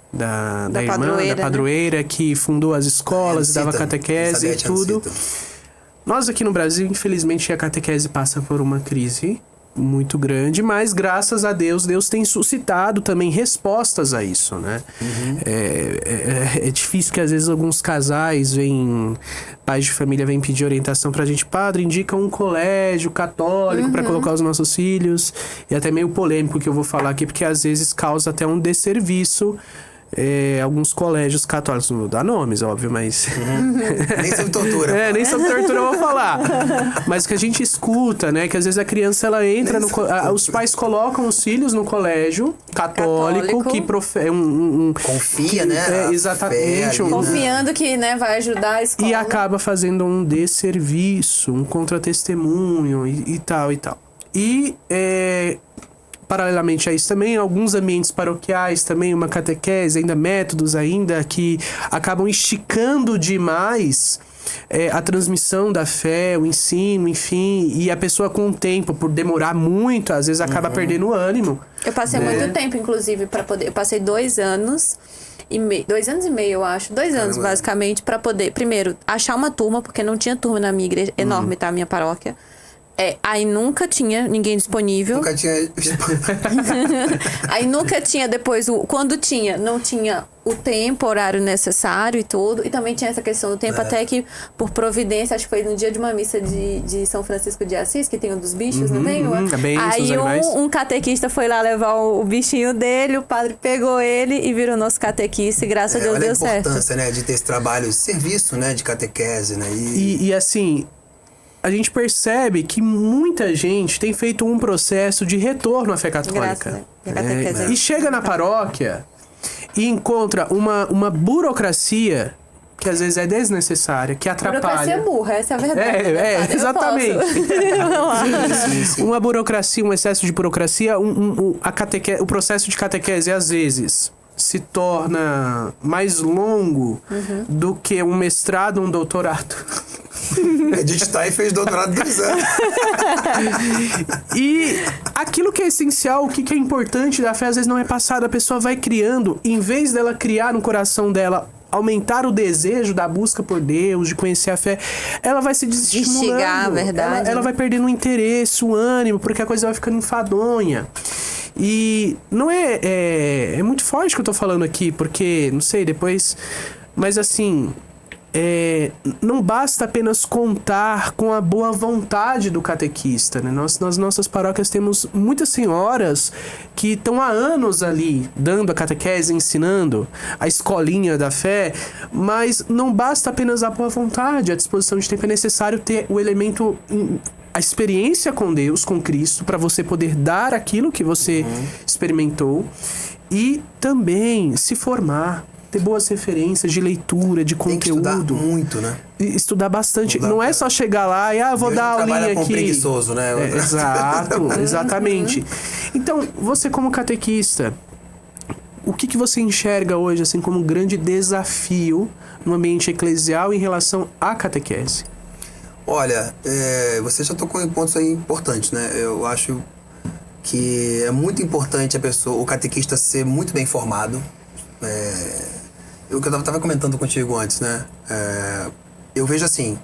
irmã, padroeira, da padroeira, que fundou as escolas, dava catequese e tudo. Nós aqui no Brasil, infelizmente, a catequese passa por uma crise muito grande, mas graças a Deus, Deus tem suscitado também respostas a isso, né? É difícil que às vezes alguns casais pais de família vêm pedir orientação pra gente, padre, indica um colégio católico pra colocar os nossos filhos, e até meio polêmico que eu vou falar aqui, porque às vezes causa até um desserviço alguns colégios católicos, não vou dar nomes, óbvio, mas... Nem sobre tortura. Nem sobre tortura eu vou falar. Mas o que a gente escuta, né, que às vezes a criança, ela entra os pais colocam os filhos no colégio católico. Que confia, né? Exatamente. Confiando que, né, vai ajudar a escola. E acaba fazendo um desserviço, um contratestemunho e tal. E paralelamente a isso também, alguns ambientes paroquiais também, uma catequese, ainda métodos ainda que acabam esticando demais a transmissão da fé, o ensino, enfim, e a pessoa com o tempo, por demorar muito, às vezes acaba perdendo o ânimo. Eu passei muito tempo, inclusive, para poder... Eu passei 2 anos... 2 anos e meio, eu acho. 2 anos, basicamente, para poder, primeiro, achar uma turma, porque não tinha turma na minha igreja, enorme, tá? A minha paróquia. Aí nunca tinha ninguém disponível. Nunca tinha... Aí nunca tinha depois, quando tinha, não tinha o tempo, horário necessário e tudo. E também tinha essa questão do tempo, até que por providência, acho que foi no dia de uma missa de São Francisco de Assis, que tem o dos bichos, não tem? Aí um catequista foi lá levar o bichinho dele, o padre pegou ele e virou nosso catequista, e graças a Deus deu certo. A importância, né, de ter esse trabalho, esse serviço, né, de catequese, né? E assim... A gente percebe que muita gente tem feito um processo de retorno à fé católica. E chega na paróquia e encontra uma burocracia que às vezes é desnecessária, que atrapalha. Burocracia burra, essa é a verdade. Exatamente. Sim. Uma burocracia, um excesso de burocracia, o processo de catequese às vezes se torna mais longo do que um mestrado, um doutorado. Edith Stein fez doutorado de 10 anos. E aquilo que é essencial, o que é importante da fé, às vezes não é passado. A pessoa vai criando, em vez dela criar no coração dela, aumentar o desejo da busca por Deus, de conhecer a fé, ela vai se desestimulando. Instigar, verdade. Ela vai perdendo o interesse, o ânimo, porque a coisa vai ficando enfadonha. E não é muito forte o que eu tô falando aqui, porque, não sei, depois... Mas assim... não basta apenas contar com a boa vontade do catequista, né? Nós, nas nossas paróquias, temos muitas senhoras que estão há anos ali dando a catequese, ensinando a escolinha da fé, mas não basta apenas a boa vontade, a disposição de tempo. É necessário ter o elemento, a experiência com Deus, com Cristo, para você poder dar aquilo que você experimentou e também se formar. Ter boas referências de leitura, de conteúdo. Tem que estudar muito, né? Estudar bastante. Não é só chegar lá e, vou dar a aulinha aqui. Preguiçoso, né? Exato, exatamente. Então, você como catequista, o que você enxerga hoje assim como um grande desafio no ambiente eclesial em relação à catequese? Olha, você já tocou em pontos aí importantes, né? Eu acho que é muito importante o catequista ser muito bem formado. O que eu tava comentando contigo antes, né? Eu vejo assim,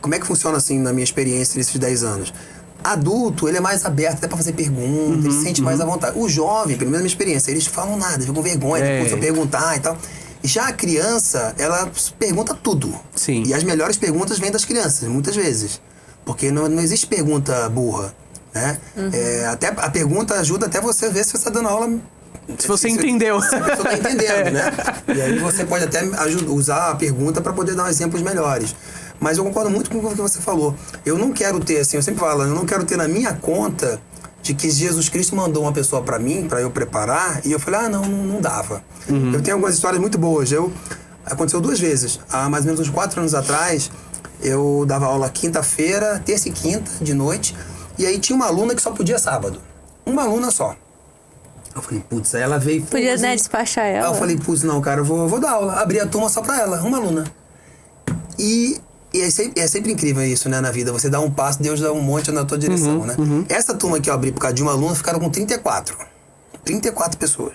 como é que funciona assim na minha experiência nesses 10 anos? Adulto, ele é mais aberto até pra fazer perguntas, ele se sente mais à vontade. O jovem, pelo menos na minha experiência, eles falam nada, ficam com vergonha de perguntar e tal. Já a criança, ela pergunta tudo. Sim. E as melhores perguntas vêm das crianças, muitas vezes. Porque não existe pergunta burra, né? Até a pergunta ajuda até você ver se você está dando aula... Se você entendeu. Se a pessoa está entendendo, né? E aí você pode até usar a pergunta para poder dar exemplos melhores. Mas eu concordo muito com o que você falou. Eu não quero ter, assim, eu sempre falo, eu não quero ter na minha conta de que Jesus Cristo mandou uma pessoa para mim, para eu preparar, e eu falei, não dava. Eu tenho algumas histórias muito boas. Aconteceu 2 vezes. Há mais ou menos uns 4 anos atrás, eu dava aula quinta-feira, terça e quinta, de noite, e aí tinha uma aluna que só podia sábado. Uma aluna só. Eu falei, putz, aí ela veio... Podia, né, despachar ela. Aí eu falei, putz, não, cara, eu vou dar aula. Abri a turma só pra ela, uma aluna. E é sempre incrível isso, né, na vida. Você dá um passo, Deus dá um monte na tua direção, né? Essa turma que eu abri por causa de uma aluna, ficaram com 34. 34 pessoas.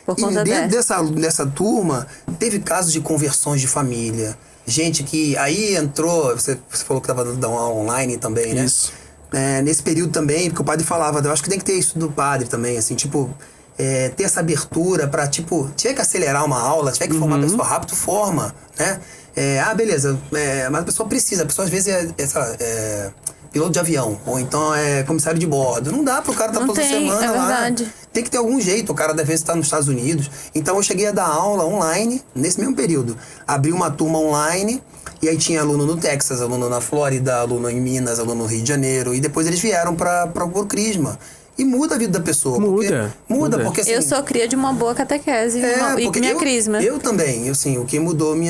Por conta e dentro dessa turma, teve casos de conversões de família. Gente que aí entrou... Você falou que estava dando aula online também, né? Isso. Nesse período também, porque o padre falava, eu acho que tem que ter isso do padre também, assim, tipo... ter essa abertura pra, tipo, tiver que acelerar uma aula, tiver que formar a pessoa rápido, forma, né? Beleza, mas a pessoa precisa, a pessoa às vezes é piloto de avião, ou então é comissário de bordo. Não dá pro cara estar toda semana lá. Verdade. Tem que ter algum jeito, o cara às vezes está nos Estados Unidos. Então eu cheguei a dar aula online nesse mesmo período. Abri uma turma online, e aí tinha aluno no Texas, aluno na Flórida, aluno em Minas, aluno no Rio de Janeiro, e depois eles vieram para o Crisma. E muda a vida da pessoa. Muda, porque assim... Eu sou cria de uma boa catequese e minha crisma. Eu também, assim, o que mudou me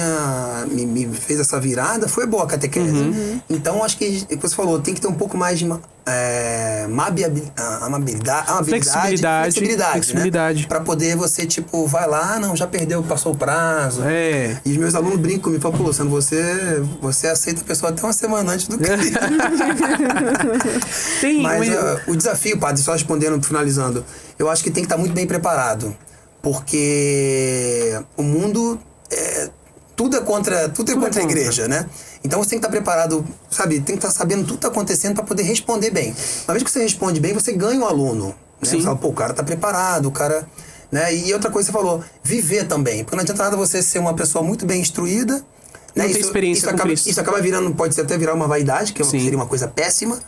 fez essa virada foi boa catequese. Então, acho que, como você falou, tem que ter um pouco mais de flexibilidade. Né? Pra poder você, tipo, vai lá, não, já perdeu, passou o prazo. E os meus alunos brincam comigo, falam, pô, Luciano, você aceita a pessoa até uma semana antes do que... Mas o desafio, padre, só respondendo, finalizando, eu acho que tem que estar muito bem preparado, porque o mundo tudo é contra a igreja, né? Então você tem que estar preparado, sabe? Tem que estar sabendo tudo que está acontecendo para poder responder bem. Uma vez que você responde bem, você ganha o aluno. Né? Você fala, pô, o cara tá preparado, o cara... Né? E outra coisa que você falou, viver também. Porque não adianta nada você ser uma pessoa muito bem instruída. Não tem experiência com Cristo. Isso acaba virando, pode até virar uma vaidade, que seria uma coisa péssima.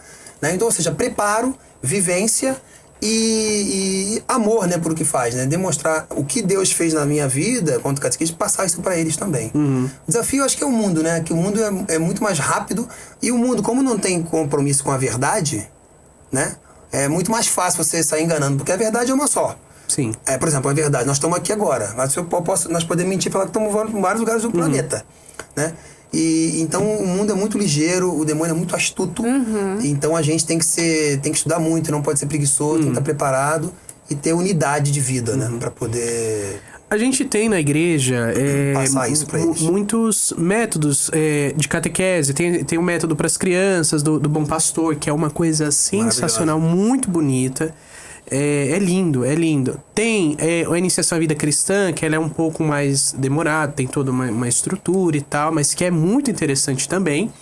Né? Então, ou seja, preparo, vivência e amor, né, por o que faz, né? Demonstrar o que Deus fez na minha vida, quanto catequista, passar isso para eles também. O desafio, acho que é o mundo, né? Que o mundo é muito mais rápido e o mundo, como não tem compromisso com a verdade, né? É muito mais fácil você sair enganando, porque a verdade é uma só. Sim. Por exemplo, é verdade, nós estamos aqui agora, mas nós podemos mentir e falar que estamos voando em vários lugares do planeta, né? E então o mundo é muito ligeiro, o demônio é muito astuto, então a gente tem que estudar muito, não pode ser preguiçoso, tem que estar preparado e ter unidade de vida, né? Para poder... A gente tem na igreja passar isso pra eles. Muitos métodos de catequese. Tem um método para as crianças do Bom Pastor, que é uma coisa sensacional, muito bonita. É lindo, é lindo. Tem a iniciação à vida cristã, que ela é um pouco mais demorada, tem toda uma estrutura e tal, mas que é muito interessante também.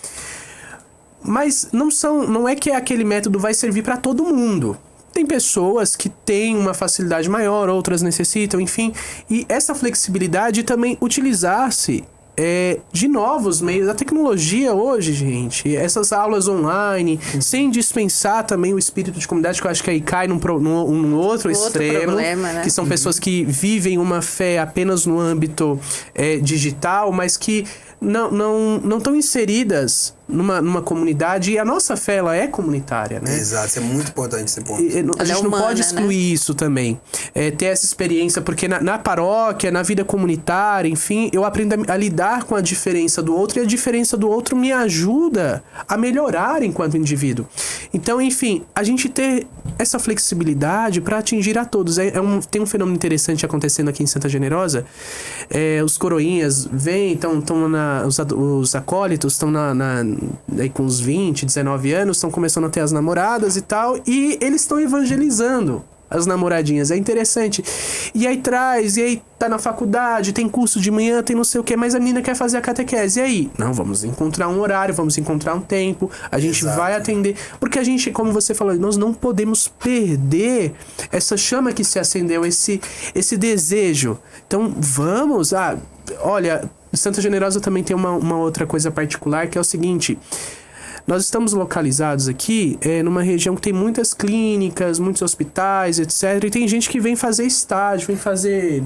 Mas não é que aquele método vai servir para todo mundo. Tem pessoas que têm uma facilidade maior, outras necessitam, enfim. E essa flexibilidade também utilizar-se de novos meios. A tecnologia hoje, gente, essas aulas online, sem dispensar também o espírito de comunidade, que eu acho que aí cai num outro extremo, problema, né? Que são pessoas que vivem uma fé apenas no âmbito digital, mas que não estão inseridas numa comunidade, e a nossa fé, ela é comunitária, né? Exato, isso é muito importante esse ponto. A gente não pode excluir isso também. Ter essa experiência, porque na paróquia, na vida comunitária, enfim, eu aprendo a lidar com a diferença do outro, e a diferença do outro me ajuda a melhorar enquanto indivíduo. Então, enfim, a gente ter essa flexibilidade para atingir a todos. Tem um fenômeno interessante acontecendo aqui em Santa Generosa. Os coroinhas vêm, os acólitos estão aí com uns 20, 19 anos, estão começando a ter as namoradas e tal, e eles estão evangelizando as namoradinhas. É interessante. E aí tá na faculdade, tem curso de manhã, tem não sei o que, mas a menina quer fazer a catequese. E aí? Não, vamos encontrar um horário, vamos encontrar um tempo, a gente vai atender. Porque a gente, como você falou, nós não podemos perder essa chama que se acendeu, esse desejo. Então, vamos... olha, Santa Generosa também tem uma outra coisa particular, que é o seguinte... Nós estamos localizados aqui numa região que tem muitas clínicas, muitos hospitais, etc. E tem gente que vem fazer estágio, vem fazer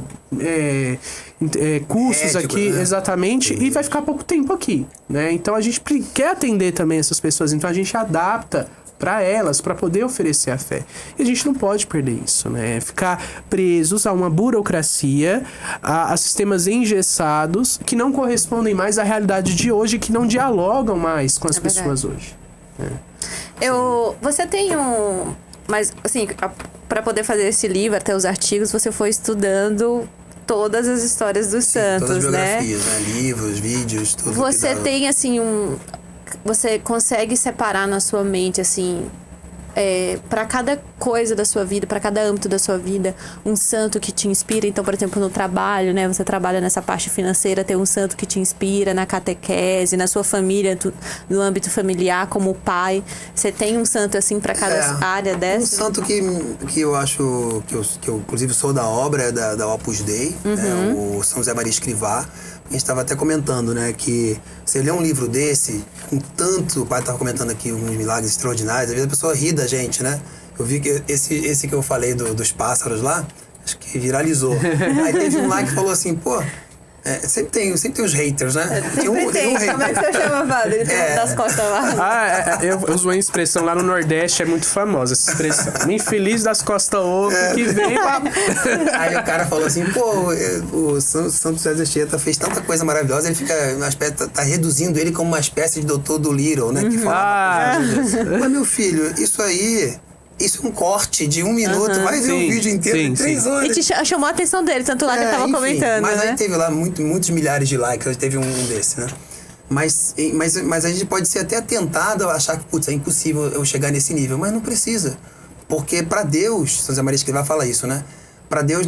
cursos aqui, né? Exatamente, e vai ficar pouco tempo aqui, né? Então a gente quer atender também essas pessoas, então a gente adapta para elas, para poder oferecer a fé. E a gente não pode perder isso, né? Ficar presos a uma burocracia, a sistemas engessados que não correspondem mais à realidade de hoje, que não dialogam mais com as pessoas hoje. Você tem mas, assim, para poder fazer esse livro, até os artigos, você foi estudando todas as histórias dos santos, todas as né? biografias, né? Livros, vídeos, tudo. Você tem, assim, você consegue separar na sua mente, assim, para cada coisa da sua vida, para cada âmbito da sua vida, um santo que te inspira? Então, por exemplo, no trabalho, né? Você trabalha nessa parte financeira, tem um santo que te inspira, na catequese, na sua família, no âmbito familiar, como pai. Você tem um santo, assim, para cada área dessa? Um santo que eu acho, que eu inclusive sou da obra, da Opus Dei, né? O São José Maria Escrivá. A gente estava até comentando, né, que você lê um livro desse, com tanto... O pai estava comentando aqui uns milagres extraordinários, às vezes a pessoa ri da gente, né? Eu vi que esse que eu falei dos pássaros lá, acho que viralizou. Aí teve um lá que falou assim, pô... sempre tem os haters, né? Sempre tem. Como é que você chama, padre? Das costas lá. Eu uso uma expressão lá no Nordeste, é muito famosa essa expressão. O infeliz das costas oco que vem pra... Aí o cara falou assim, pô, o Santo José Anchieta fez tanta coisa maravilhosa, ele fica tá reduzindo ele como uma espécie de Doutor Dolittle, né? Que fala. Mas, meu filho, isso é um corte de 1 minuto, vai ver o vídeo inteiro de 3 horas. E te chamou a atenção dele, tanto lá que ele tava comentando, mas né? aí teve lá muitos milhares de likes, teve um desse, né? Mas a gente pode ser até tentado a achar que, putz, é impossível eu chegar nesse nível, mas não precisa. Porque para Deus, São José Maria Escrivá fala isso, né? Para Deus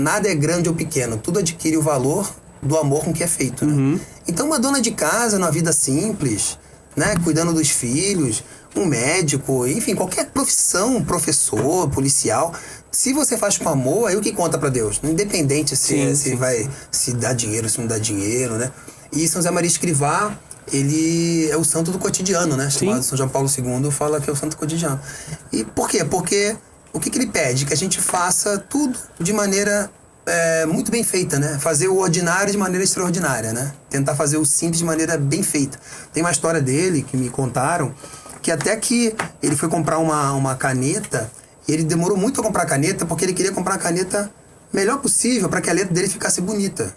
nada é grande ou pequeno, tudo adquire o valor do amor com que é feito, né? Então uma dona de casa, numa vida simples, né? Cuidando dos filhos... Um médico, enfim, qualquer profissão, professor, policial, se você faz com amor, é o que conta pra Deus. Independente se dá dinheiro, se não dá dinheiro, né? E São José Maria Escrivá, ele é o santo do cotidiano, né? Chamado São João Paulo II, fala que é o santo cotidiano. E por quê? Porque o que ele pede? Que a gente faça tudo de maneira muito bem feita, né? Fazer o ordinário de maneira extraordinária, né? Tentar fazer o simples de maneira bem feita. Tem uma história dele que me contaram, que até que ele foi comprar uma caneta E ele demorou muito a comprar caneta porque ele queria comprar a caneta melhor possível para que a letra dele ficasse bonita.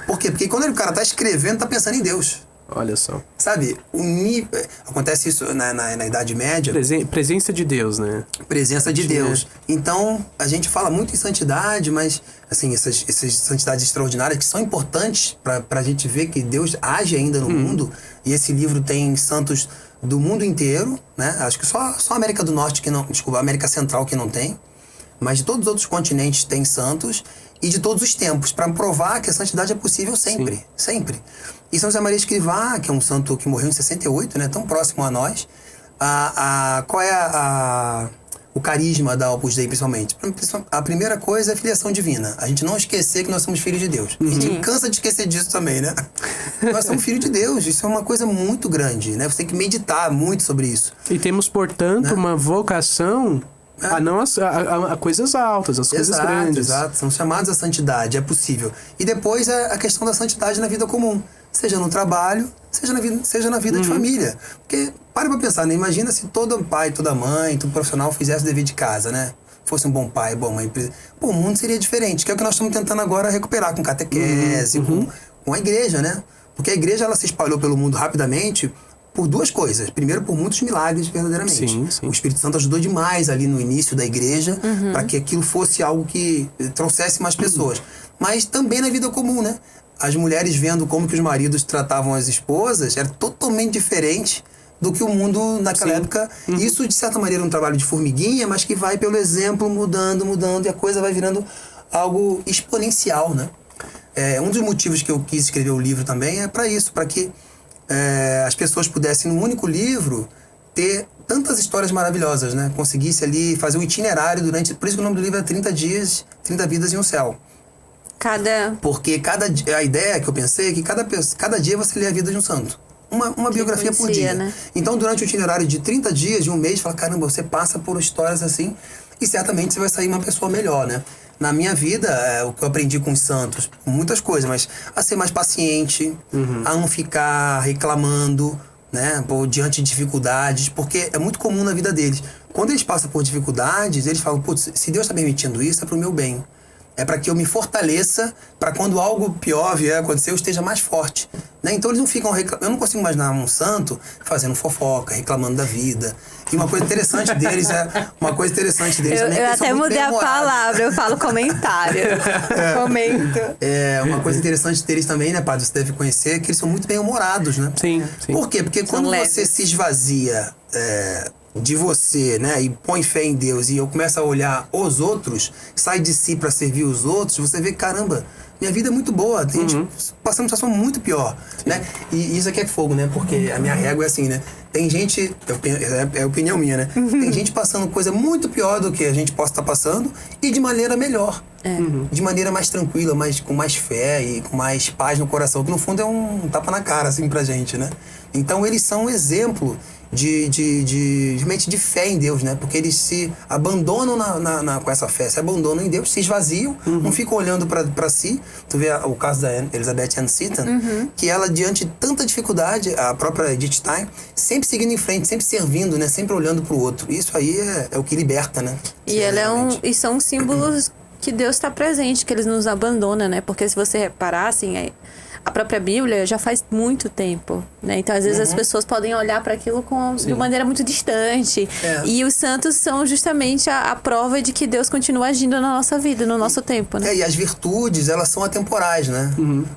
Por quê? Porque quando o cara tá escrevendo, tá pensando em Deus. Olha só. Sabe, acontece isso na Idade Média. Presença de Deus, né? Presença de Deus. Então, a gente fala muito em santidade, mas, assim, essas santidades extraordinárias que são importantes pra gente ver que Deus age ainda no mundo. E esse livro tem santos do mundo inteiro, né? Acho que só a América do Norte que não... Desculpa, a América Central que não tem. Mas de todos os outros continentes tem santos e de todos os tempos, para provar que a santidade é possível sempre. Sim. Sempre. E São José Maria Escrivá, que é um santo que morreu em 68, né? Tão próximo a nós. Qual é o carisma da Opus Dei, principalmente? A primeira coisa é a filiação divina. A gente não esquecer que nós somos filhos de Deus. A gente cansa de esquecer disso também, né? Nós somos filhos de Deus. Isso é uma coisa muito grande, né? Você tem que meditar muito sobre isso. E temos, portanto, né? Uma vocação... a coisas altas, as coisas grandes. Exato, são chamados à santidade, é possível. E depois a questão da santidade na vida comum. Seja no trabalho, seja na vida de família. Porque, para pra pensar, né? Imagina se todo pai, toda mãe, todo profissional fizesse o dever de casa, né? Fosse um bom pai, boa mãe. Pô, o mundo seria diferente, que é o que nós estamos tentando agora recuperar com catequese, com a igreja, né? Porque a igreja, ela se espalhou pelo mundo rapidamente por duas coisas. Primeiro, por muitos milagres, verdadeiramente. Sim. O Espírito Santo ajudou demais ali no início da igreja para que aquilo fosse algo que trouxesse mais pessoas. Mas também na vida comum, né? As mulheres vendo como que os maridos tratavam as esposas era totalmente diferente do que o mundo naquela época. Isso, de certa maneira, é um trabalho de formiguinha, mas que vai pelo exemplo mudando, e a coisa vai virando algo exponencial, né? Um dos motivos que eu quis escrever o livro também é para isso, para que as pessoas pudessem, num único livro, ter tantas histórias maravilhosas, né? Conseguisse ali fazer um itinerário durante... Por isso que o nome do livro é 30 dias, 30 vidas em um céu. Porque a ideia que eu pensei é que cada dia você lê a vida de um santo. Uma biografia por dia. Né? Então, durante o itinerário de 30 dias, de um mês, fala, caramba, você passa por histórias assim e certamente você vai sair uma pessoa melhor, né? Na minha vida, o que eu aprendi com os santos, muitas coisas, mas a ser mais paciente, a não ficar reclamando, né, diante de dificuldades, porque é muito comum na vida deles. Quando eles passam por dificuldades, eles falam, putz, se Deus está permitindo isso, é para o meu bem. É para que eu me fortaleça, para quando algo pior vier a acontecer, eu esteja mais forte. Né? Então eles não ficam reclamando. Eu não consigo imaginar um santo fazendo fofoca, reclamando da vida. E uma coisa interessante deles Eu até mudei a palavra, eu falo comentário. Comento. Uma coisa interessante deles também, né, padre? Você deve conhecer, que eles são muito bem-humorados, né? Sim. Por quê? Porque quando você se esvazia de você, né, e põe fé em Deus, e eu começo a olhar os outros, sai de si para servir os outros, você vê, caramba, minha vida é muito boa, tem gente passando uma situação muito pior, né? E isso aqui é fogo, né? Porque a minha régua é assim, né? Tem gente, é opinião minha, né? Tem gente passando coisa muito pior do que a gente possa estar passando e de maneira melhor. De maneira mais tranquila, com mais fé e com mais paz no coração, que no fundo é um tapa na cara, assim, pra gente, né? Então eles são um exemplo realmente de fé em Deus, né? Porque eles se abandonam com essa fé, se abandonam em Deus, se esvaziam, não ficam olhando para si. Tu vê o caso da Elizabeth Ann Seton, que ela, diante de tanta dificuldade, a própria Edith Stein, sempre seguindo em frente, sempre servindo, né? Sempre olhando para o outro. Isso aí é o que liberta, né? E são símbolos que Deus está presente, que eles nos abandonam, né? Porque se você reparar, assim, a própria Bíblia já faz muito tempo, né? Então, às vezes, as pessoas podem olhar para aquilo de maneira muito distante. E os santos são justamente a prova de que Deus continua agindo na nossa vida, no nosso tempo, né? E as virtudes, elas são atemporais, né?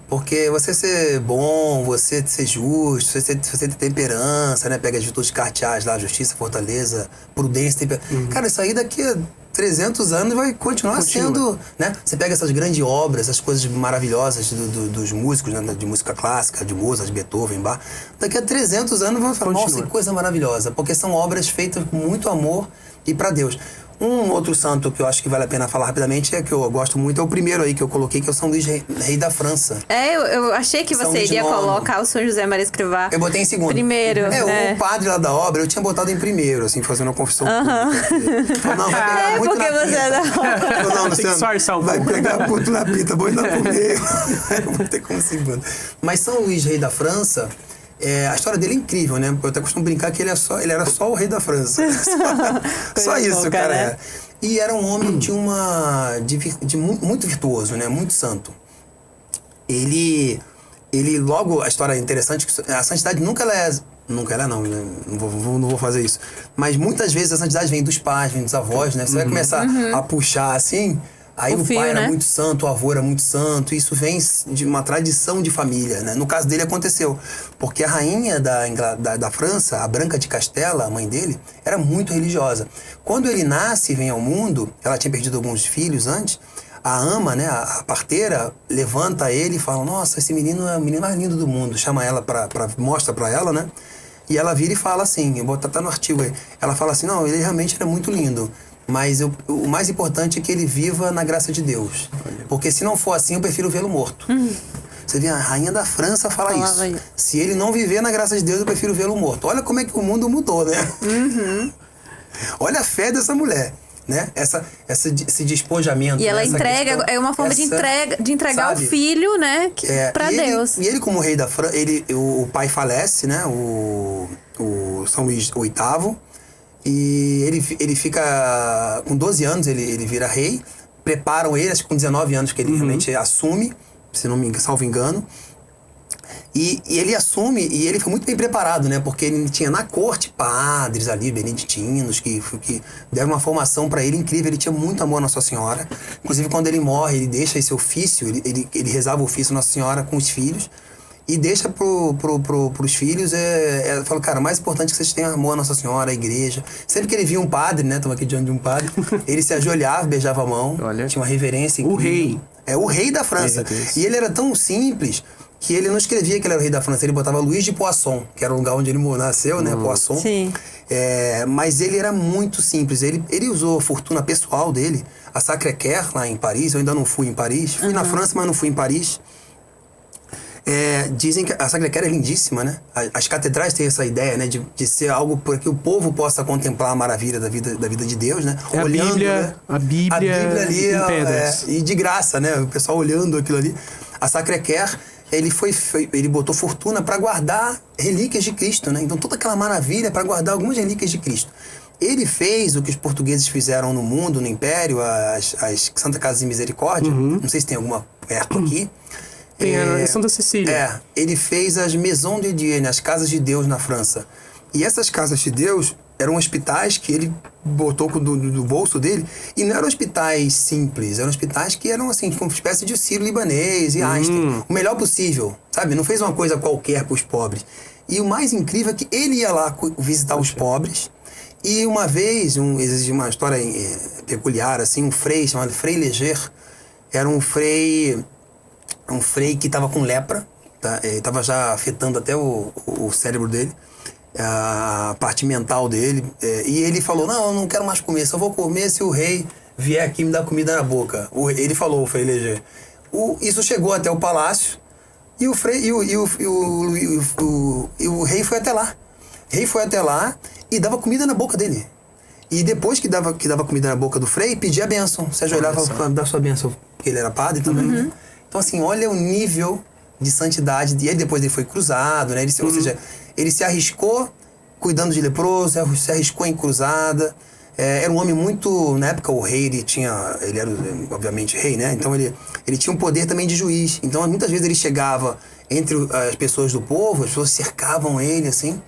Porque você ser bom, você ser justo, você ter temperança, né? Pega as virtudes cardeais lá, justiça, fortaleza, prudência, temperança. Cara, isso aí daqui a 300 anos vai continuar sendo, né? Você pega essas grandes obras, essas coisas maravilhosas dos músicos, né? De música clássica, de Mozart, de Beethoven, Bach. Daqui a 300 anos vão falar, nossa, que coisa maravilhosa. Porque são obras feitas com muito amor e para Deus. Um outro santo que eu acho que vale a pena falar rapidamente, que eu gosto muito, é o primeiro aí que eu coloquei, que é o São Luís, rei da França. Eu achei que você iria colocar o São José Maria Escrivá. Eu botei em segundo. Primeiro. O padre lá da obra, eu tinha botado em primeiro, assim, fazendo uma confissão pública. Não, vai pegar muito porque você é da obra. Não, Luciano, vai pegar muito na pita, vou ir lá pro meio. Não tem como segundo. Mas São Luís, rei da França, A história dele é incrível, né? Eu até costumo brincar que ele era só o rei da França. Só isso, cara. Né? E era um homem muito virtuoso, né? Muito santo. Ele logo, a história é interessante, que a santidade nunca ela é não, né? Não vou fazer isso. Mas muitas vezes a santidade vem dos pais, vem dos avós, né? Você vai começar a puxar assim, aí o pai era muito santo, o avô era muito santo, isso vem de uma tradição de família, né? No caso dele aconteceu, porque a rainha da França, a Branca de Castela, a mãe dele, era muito religiosa. Quando ele nasce e vem ao mundo, ela tinha perdido alguns filhos antes, a ama, né, a parteira, levanta ele e fala, nossa, esse menino é o menino mais lindo do mundo. Chama ela mostra pra ela, né? E ela vira e fala assim, eu vou botar no artigo aí. Ela fala assim, não, ele realmente era muito lindo. Mas o mais importante é que ele viva na graça de Deus. Porque se não for assim, eu prefiro vê-lo morto. Você vê, a rainha da França fala isso. Se ele não viver na graça de Deus, eu prefiro vê-lo morto. Olha como é que o mundo mudou, né? Olha a fé dessa mulher. Né? Esse despojamento. E ela entrega, questão, é uma forma de entregar o filho, né? Pra Deus. E ele, como rei da França, o pai falece, né? O São Luís VIII. E ele fica. Com 12 anos, ele vira rei. Preparam ele, acho que com 19 anos que ele realmente assume, se não me salvo engano. E ele assume, e ele foi muito bem preparado, né? Porque ele tinha na corte padres ali, beneditinos, que deram uma formação para ele incrível. Ele tinha muito amor a Nossa Senhora. Inclusive, quando ele morre, ele deixa esse ofício, ele rezava o ofício Nossa Senhora com os filhos, e deixa pros filhos, fala, cara, o mais importante é que vocês tenham amor a Nossa Senhora, a igreja. Sempre que ele via um padre, né? Estamos aqui diante de um padre, ele se ajoelhava, beijava a mão, tinha uma reverência incrível. O rei. É o rei da França. E ele era tão simples que ele não escrevia que ele era o rei da França, ele botava Luís de Poisson, que era o lugar onde ele nasceu, né? Poisson. Sim. Mas ele era muito simples. Ele usou a fortuna pessoal dele, a Sacré-Cœur, lá em Paris. Eu ainda não fui em Paris. Fui na França, mas não fui em Paris. Dizem que a Sacré-Cœur é lindíssima, né? As catedrais têm essa ideia, né? De ser algo para que o povo possa contemplar a maravilha da vida de Deus, né? Olhando, a Bíblia ali em pedras. E de graça, né? O pessoal olhando aquilo ali. A Sacré-Cœur, ele botou fortuna para guardar relíquias de Cristo, né? Então toda aquela maravilha para guardar algumas relíquias de Cristo. Ele fez o que os portugueses fizeram no mundo, no Império, as Santa Casa de Misericórdia. Não sei se tem alguma perto aqui. Tem a Santa Cecília. Ele fez as Maisons de Dieu, né? As Casas de Deus na França. E essas Casas de Deus eram hospitais que ele botou do bolso dele, e não eram hospitais simples, eram hospitais que eram assim, como uma espécie de Sírio-Libanês e Einstein, o melhor possível, sabe? Não fez uma coisa qualquer para os pobres. E o mais incrível é que ele ia lá visitar os pobres, e uma vez, existe uma história peculiar, assim, um frei chamado Frei Léger, era um frei que estava com lepra, tá? Estava já afetando até o cérebro dele, a parte mental dele, e ele falou, não, eu não quero mais comer, só vou comer se o rei vier aqui e me dar comida na boca. Ele falou, o Frei Léger. Isso chegou até o palácio, e o rei foi até lá. O rei foi até lá e dava comida na boca dele. E depois que dava comida na boca do Frei, pedia a bênção. Se ajoelhava para dar sua bênção, porque ele era padre também, né? Então, assim, olha o nível de santidade. E aí depois ele foi cruzado, né? Ou seja, ele se arriscou cuidando de leproso, se arriscou em cruzada. Era um homem muito... Na época, o rei, ele era, obviamente, rei, né? Então, ele tinha um poder também de juiz. Então, muitas vezes ele chegava entre as pessoas do povo, as pessoas cercavam ele, assim.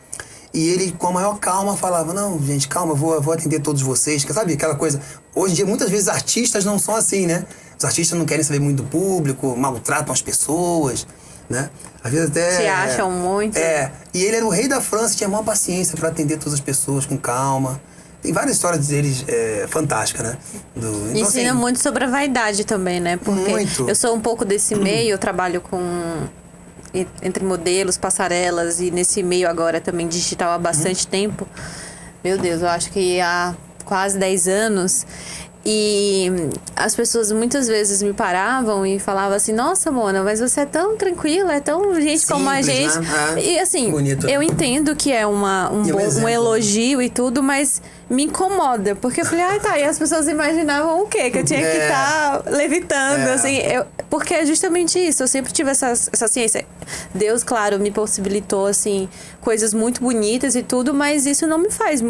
E ele, com a maior calma, falava, não, gente, calma, eu vou atender todos vocês. Sabe aquela coisa? Hoje em dia, muitas vezes, artistas não são assim, né? Os artistas não querem saber muito do público, maltratam as pessoas, né? Às vezes até... Se acham muito. E ele era o rei da França, tinha a maior paciência para atender todas as pessoas com calma. Tem várias histórias deles fantásticas, né? Então, ensina assim, muito sobre a vaidade também, né? Porque muito. Eu sou um pouco desse meio, eu trabalho entre modelos, passarelas, e nesse meio agora também digital há bastante tempo. Meu Deus, eu acho que quase 10 anos. E as pessoas muitas vezes me paravam e falavam assim, nossa, Mona, mas você é tão tranquila, é tão gente simples, como a gente. Né? E assim, bonito. Eu entendo que é um elogio e tudo, mas me incomoda. Porque eu falei, tá, e as pessoas imaginavam o quê? Que eu tinha que estar levitando, assim. Porque é justamente isso, eu sempre tive essa ciência. Deus, claro, me possibilitou, assim, coisas muito bonitas e tudo, mas isso não me faz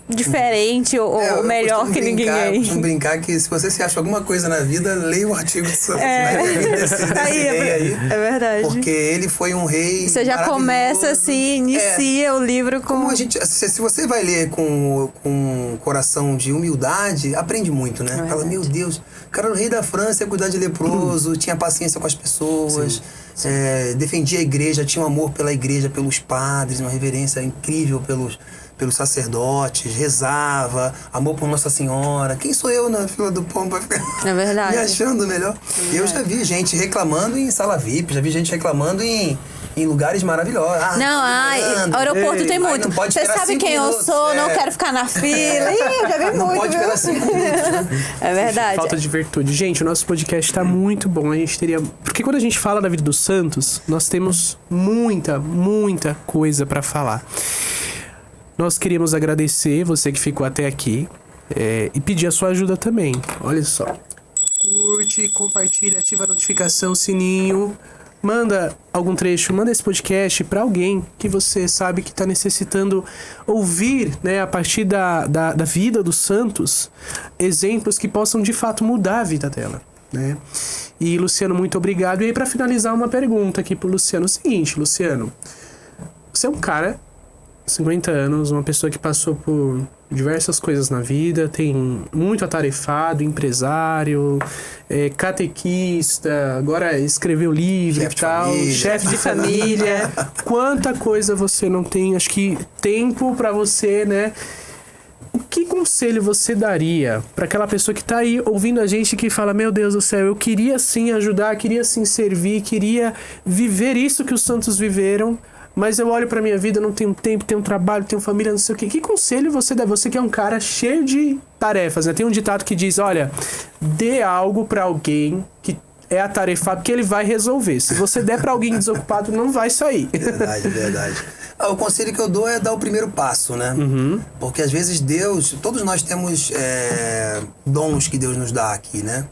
diferente ou melhor que ninguém. Eu costumo brincar que se você se acha alguma coisa na vida, leia o artigo do Santos. É verdade. Porque ele foi um rei. Você já começa assim, inicia o livro com. Como a gente, se você vai ler com um coração de humildade, aprende muito, né? Fala, meu Deus, o cara era o rei da França, ia cuidar de leproso, tinha paciência com as pessoas. Sim. Defendia a igreja, tinha um amor pela igreja, pelos padres, uma reverência incrível pelos sacerdotes, rezava, amor por Nossa Senhora. Quem sou eu na fila do pão pra ficar me achando melhor? Eu já vi gente reclamando em sala VIP, já vi gente reclamando em lugares maravilhosos. Aeroporto tem muito. Você sabe quem eu sou, não quero ficar na fila. Eu já vi muito. Não pode esperar 5 minutos, né? É verdade. Falta de virtude. Gente, o nosso podcast tá muito bom. A gente teria... Porque quando a gente fala da vida dos santos, nós temos muita, muita coisa pra falar. Nós queríamos agradecer você que ficou até aqui e pedir a sua ajuda também. Olha só. Curte, compartilha, ativa a notificação, sininho. Manda algum trecho, manda esse podcast para alguém que você sabe que está necessitando ouvir, né, a partir da vida dos santos, exemplos que possam de fato mudar a vida dela, né? E Luciano, muito obrigado. E aí, para finalizar, uma pergunta aqui pro Luciano. O seguinte, Luciano, você é um cara... 50 anos, uma pessoa que passou por diversas coisas na vida, tem muito atarefado, empresário, catequista, agora escreveu livro e tal, chefe de família. Quanta coisa você não tem, acho que tempo pra você, né? Que conselho você daria para aquela pessoa que tá aí ouvindo a gente que fala, meu Deus do céu, eu queria sim ajudar, queria sim servir, queria viver isso que os santos viveram, mas eu olho pra minha vida, não tenho tempo, tenho trabalho, tenho família, não sei o quê. Que conselho você dá? Você que é um cara cheio de tarefas, né? Tem um ditado que diz, olha, dê algo pra alguém que é atarefado, que ele vai resolver. Se você der pra alguém desocupado, não vai sair. Verdade. O conselho que eu dou é dar o primeiro passo, né? Porque às vezes Deus, todos nós temos dons que Deus nos dá aqui, né?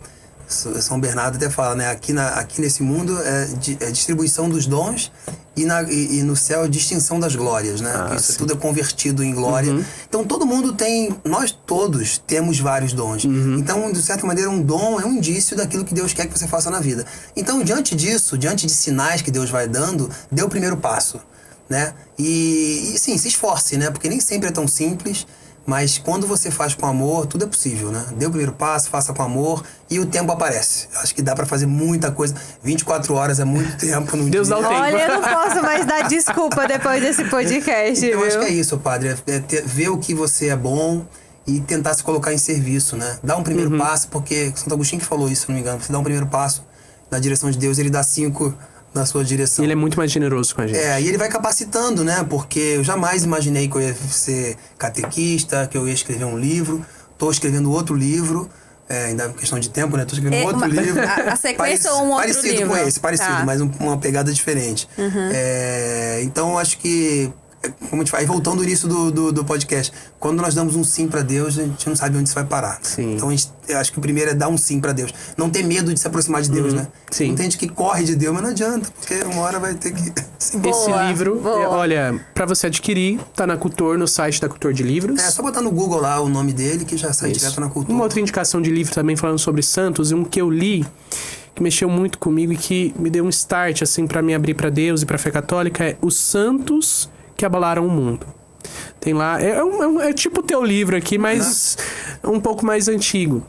São Bernardo até fala, né? Aqui nesse mundo é distribuição dos dons e no céu é distinção das glórias, né? Isso tudo é convertido em glória. Então todo mundo nós todos temos vários dons. Então, de certa maneira, um dom é um indício daquilo que Deus quer que você faça na vida. Então, diante disso, diante de sinais que Deus vai dando, dê o primeiro passo, né? E sim, se esforce, né? Porque nem sempre é tão simples. Mas quando você faz com amor, tudo é possível, né? Dê o primeiro passo, faça com amor e o tempo aparece. Acho que dá pra fazer muita coisa. 24 horas é muito tempo no Deus dia. Dá o tempo. Olha, eu não posso mais dar desculpa depois desse podcast, então, viu? acho que é isso, padre. Ver o que você é bom e tentar se colocar em serviço, né? Dá um primeiro passo, porque Santo Agostinho que falou isso, se não me engano. Você dá um primeiro passo na direção de Deus, ele dá 5... na sua direção. Ele é muito mais generoso com a gente. E ele vai capacitando, né? Porque eu jamais imaginei que eu ia ser catequista, que eu ia escrever um livro. Tô escrevendo outro livro, ainda é questão de tempo, né? Tô escrevendo outro livro. A sequência ou um outro parecido livro? Com esse, parecido, mas uma pegada diferente. Então, eu acho que, como a gente vai voltando ao início do podcast, quando nós damos um sim pra Deus, a gente não sabe onde isso vai parar. Sim. Então eu acho que o primeiro é dar um sim pra Deus. Não ter medo de se aproximar de Deus, né? Sim. Não tem gente que corre de Deus, mas não adianta, porque uma hora vai ter que... Esse livro, olha, pra você adquirir, tá na Cultor, no site da Cultor de Livros. É só botar no Google lá o nome dele, que já sai direto na Cultor. Uma outra indicação de livro também falando sobre santos, e um que eu li, que mexeu muito comigo e que me deu um start, assim, pra me abrir pra Deus e pra fé católica, é Os Santos que Abalaram o Mundo. Tem lá, é tipo o teu livro aqui, mas um pouco mais antigo.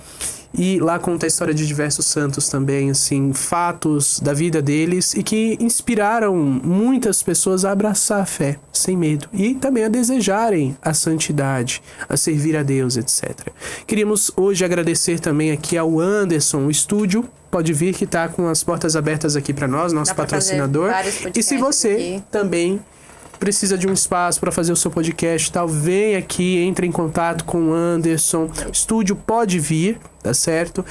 E lá conta a história de diversos santos também, assim, fatos da vida deles e que inspiraram muitas pessoas a abraçar a fé, sem medo. E também a desejarem a santidade, a servir a Deus, etc. Queríamos hoje agradecer também aqui ao Anderson, o estúdio. Pode vir que tá com as portas abertas aqui para nós, nosso patrocinador. E se você também precisa de um espaço para fazer o seu podcast e tal, vem aqui, entre em contato com o Anderson. O estúdio pode vir, tá certo?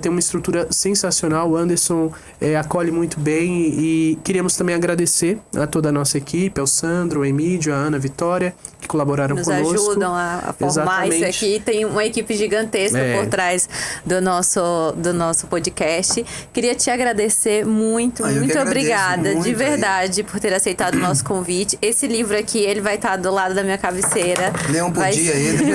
Tem uma estrutura sensacional, o Anderson acolhe muito bem e queríamos também agradecer a toda a nossa equipe, ao Sandro, ao Emílio, a Ana, a Vitória, que colaboraram conosco. Nos ajudam a formar isso aqui. Tem uma equipe gigantesca por trás do nosso podcast. Queria te agradecer muito obrigada, de verdade, por ter aceitado o nosso convite. Esse livro aqui, ele vai estar do lado da minha cabeceira. Lê um por dia ele.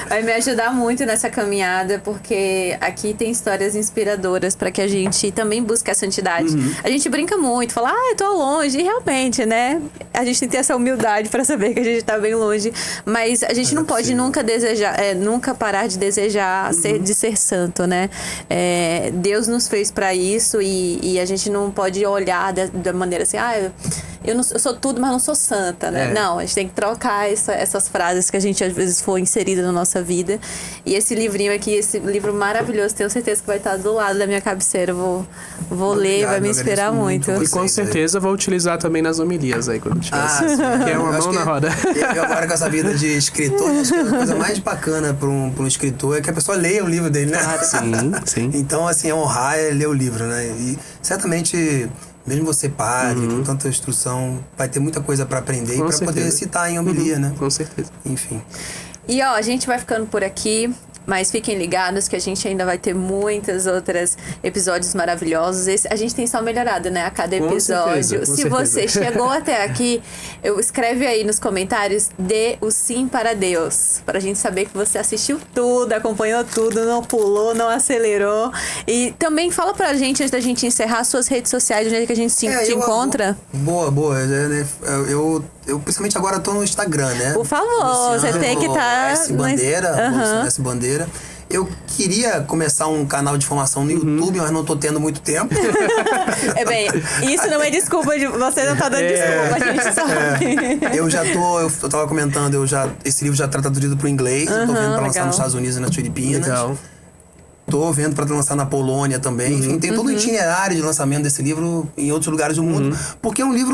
Vai me ajudar muito nessa caminhada, porque aqui tem histórias inspiradoras para que a gente também busque a santidade. A gente brinca muito, fala, eu tô longe, e realmente, né? A gente tem que ter essa humildade para saber que a gente tá bem longe, mas a gente não pode nunca desejar, nunca parar de desejar de ser santo, né? Deus nos fez para isso e a gente não pode olhar da maneira assim, eu sou tudo, mas não sou santa, né? Não, a gente tem que trocar essas frases que a gente às vezes foi inserida na nossa vida. E esse livrinho aqui, esse livro maravilhoso, tenho certeza que vai estar do lado da minha cabeceira. Vou ler, vai me inspirar muito. E com certeza vou utilizar também nas homilias aí quando tiver. Que é uma mão na roda. Eu agora com essa vida de escritor, acho que a coisa mais bacana para um escritor é que a pessoa leia o livro dele, né? Sim. Então, assim, honrar é ler o livro, né? E certamente, mesmo você padre, com tanta instrução, vai ter muita coisa para aprender e para poder citar em homilia, né? Com certeza. Enfim. E a gente vai ficando por aqui. Mas fiquem ligados que a gente ainda vai ter muitos outros episódios maravilhosos. A gente tem só melhorado, né? A cada episódio. Se você chegou até aqui, escreve aí nos comentários, dê o sim para Deus. Pra gente saber que você assistiu tudo, acompanhou tudo, não pulou, não acelerou. E também fala pra gente, antes da gente encerrar, suas redes sociais, onde é que a gente te encontra. Boa. Eu principalmente agora tô no Instagram, né? Por favor, você tem que estar... Bandeira. Eu queria começar um canal de formação no YouTube, mas não tô tendo muito tempo. Isso não é desculpa, você não tá dando desculpa, a gente sabe. Eu tava comentando, esse livro já tá traduzido pro inglês, eu tô vendo pra lançar nos Estados Unidos e nas Filipinas. Legal. Tô vendo para lançar na Polônia também. Enfim, tem todo o itinerário de lançamento desse livro em outros lugares do mundo. Porque é um livro,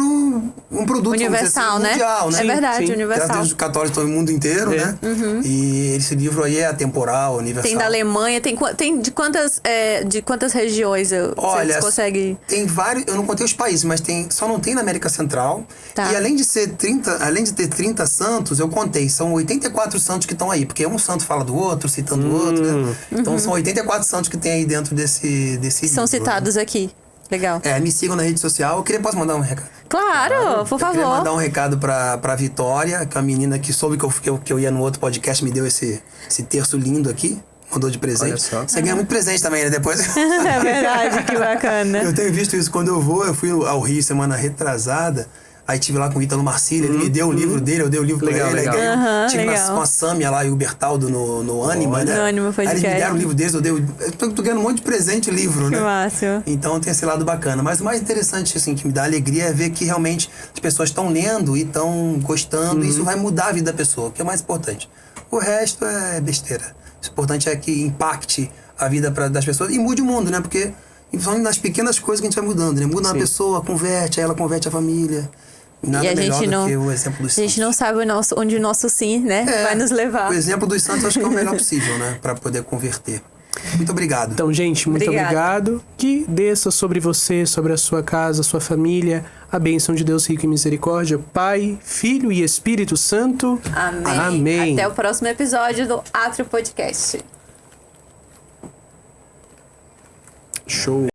um produto universal, assim, mundial, né? É verdade, Sim. universal. Graças a Deus, católicos estão no mundo inteiro, né? E esse livro aí é atemporal, universal. Tem da Alemanha, tem de quantas regiões você consegue... Tem vários, eu não contei os países, mas só não tem na América Central. Tá. E além de ter 30 santos, eu contei, são 84 santos que estão aí, porque um santo fala do outro, citando o outro, né? Então são 84 santos que tem aí dentro desse livro. São citados aqui. Legal. Me sigam na rede social. Posso mandar um recado? Claro, por favor. Eu queria mandar um recado pra Vitória, que é a menina que soube que eu ia no outro podcast, me deu esse terço lindo aqui. Mandou de presente. Olha só. Você ganha muito presente também, né? Depois. É verdade, que bacana. Eu tenho visto isso quando eu fui ao Rio semana retrasada. Aí tive lá com o Ítalo Marcílio, ele me deu o livro dele, eu dei o livro pra ele. Legal. Tive com a Sâmia lá e o Bertaldo no Anima, né? No Anima Podcast. Aí eles me deram o livro deles, eu tô ganhando um monte de presente livro, né? Que máximo. Então tem esse lado bacana. Mas o mais interessante, assim, que me dá alegria é ver que realmente as pessoas estão lendo e estão gostando. E isso vai mudar a vida da pessoa, que é o mais importante. O resto é besteira. O importante é que impacte a vida das pessoas e mude o mundo, né? Porque são nas pequenas coisas que a gente vai mudando, né? Muda uma pessoa, converte, aí ela converte a família. Nada melhor do que o exemplo dos santos. A gente não sabe onde o nosso sim, né, vai nos levar. O exemplo dos santos acho que é o melhor possível, né? Para poder converter. Muito obrigado. Então, gente, muito obrigado. Que desça sobre você, sobre a sua casa, sua família, a bênção de Deus rico em misericórdia, Pai, Filho e Espírito Santo. Amém. Até o próximo episódio do Átrio Podcast. Show.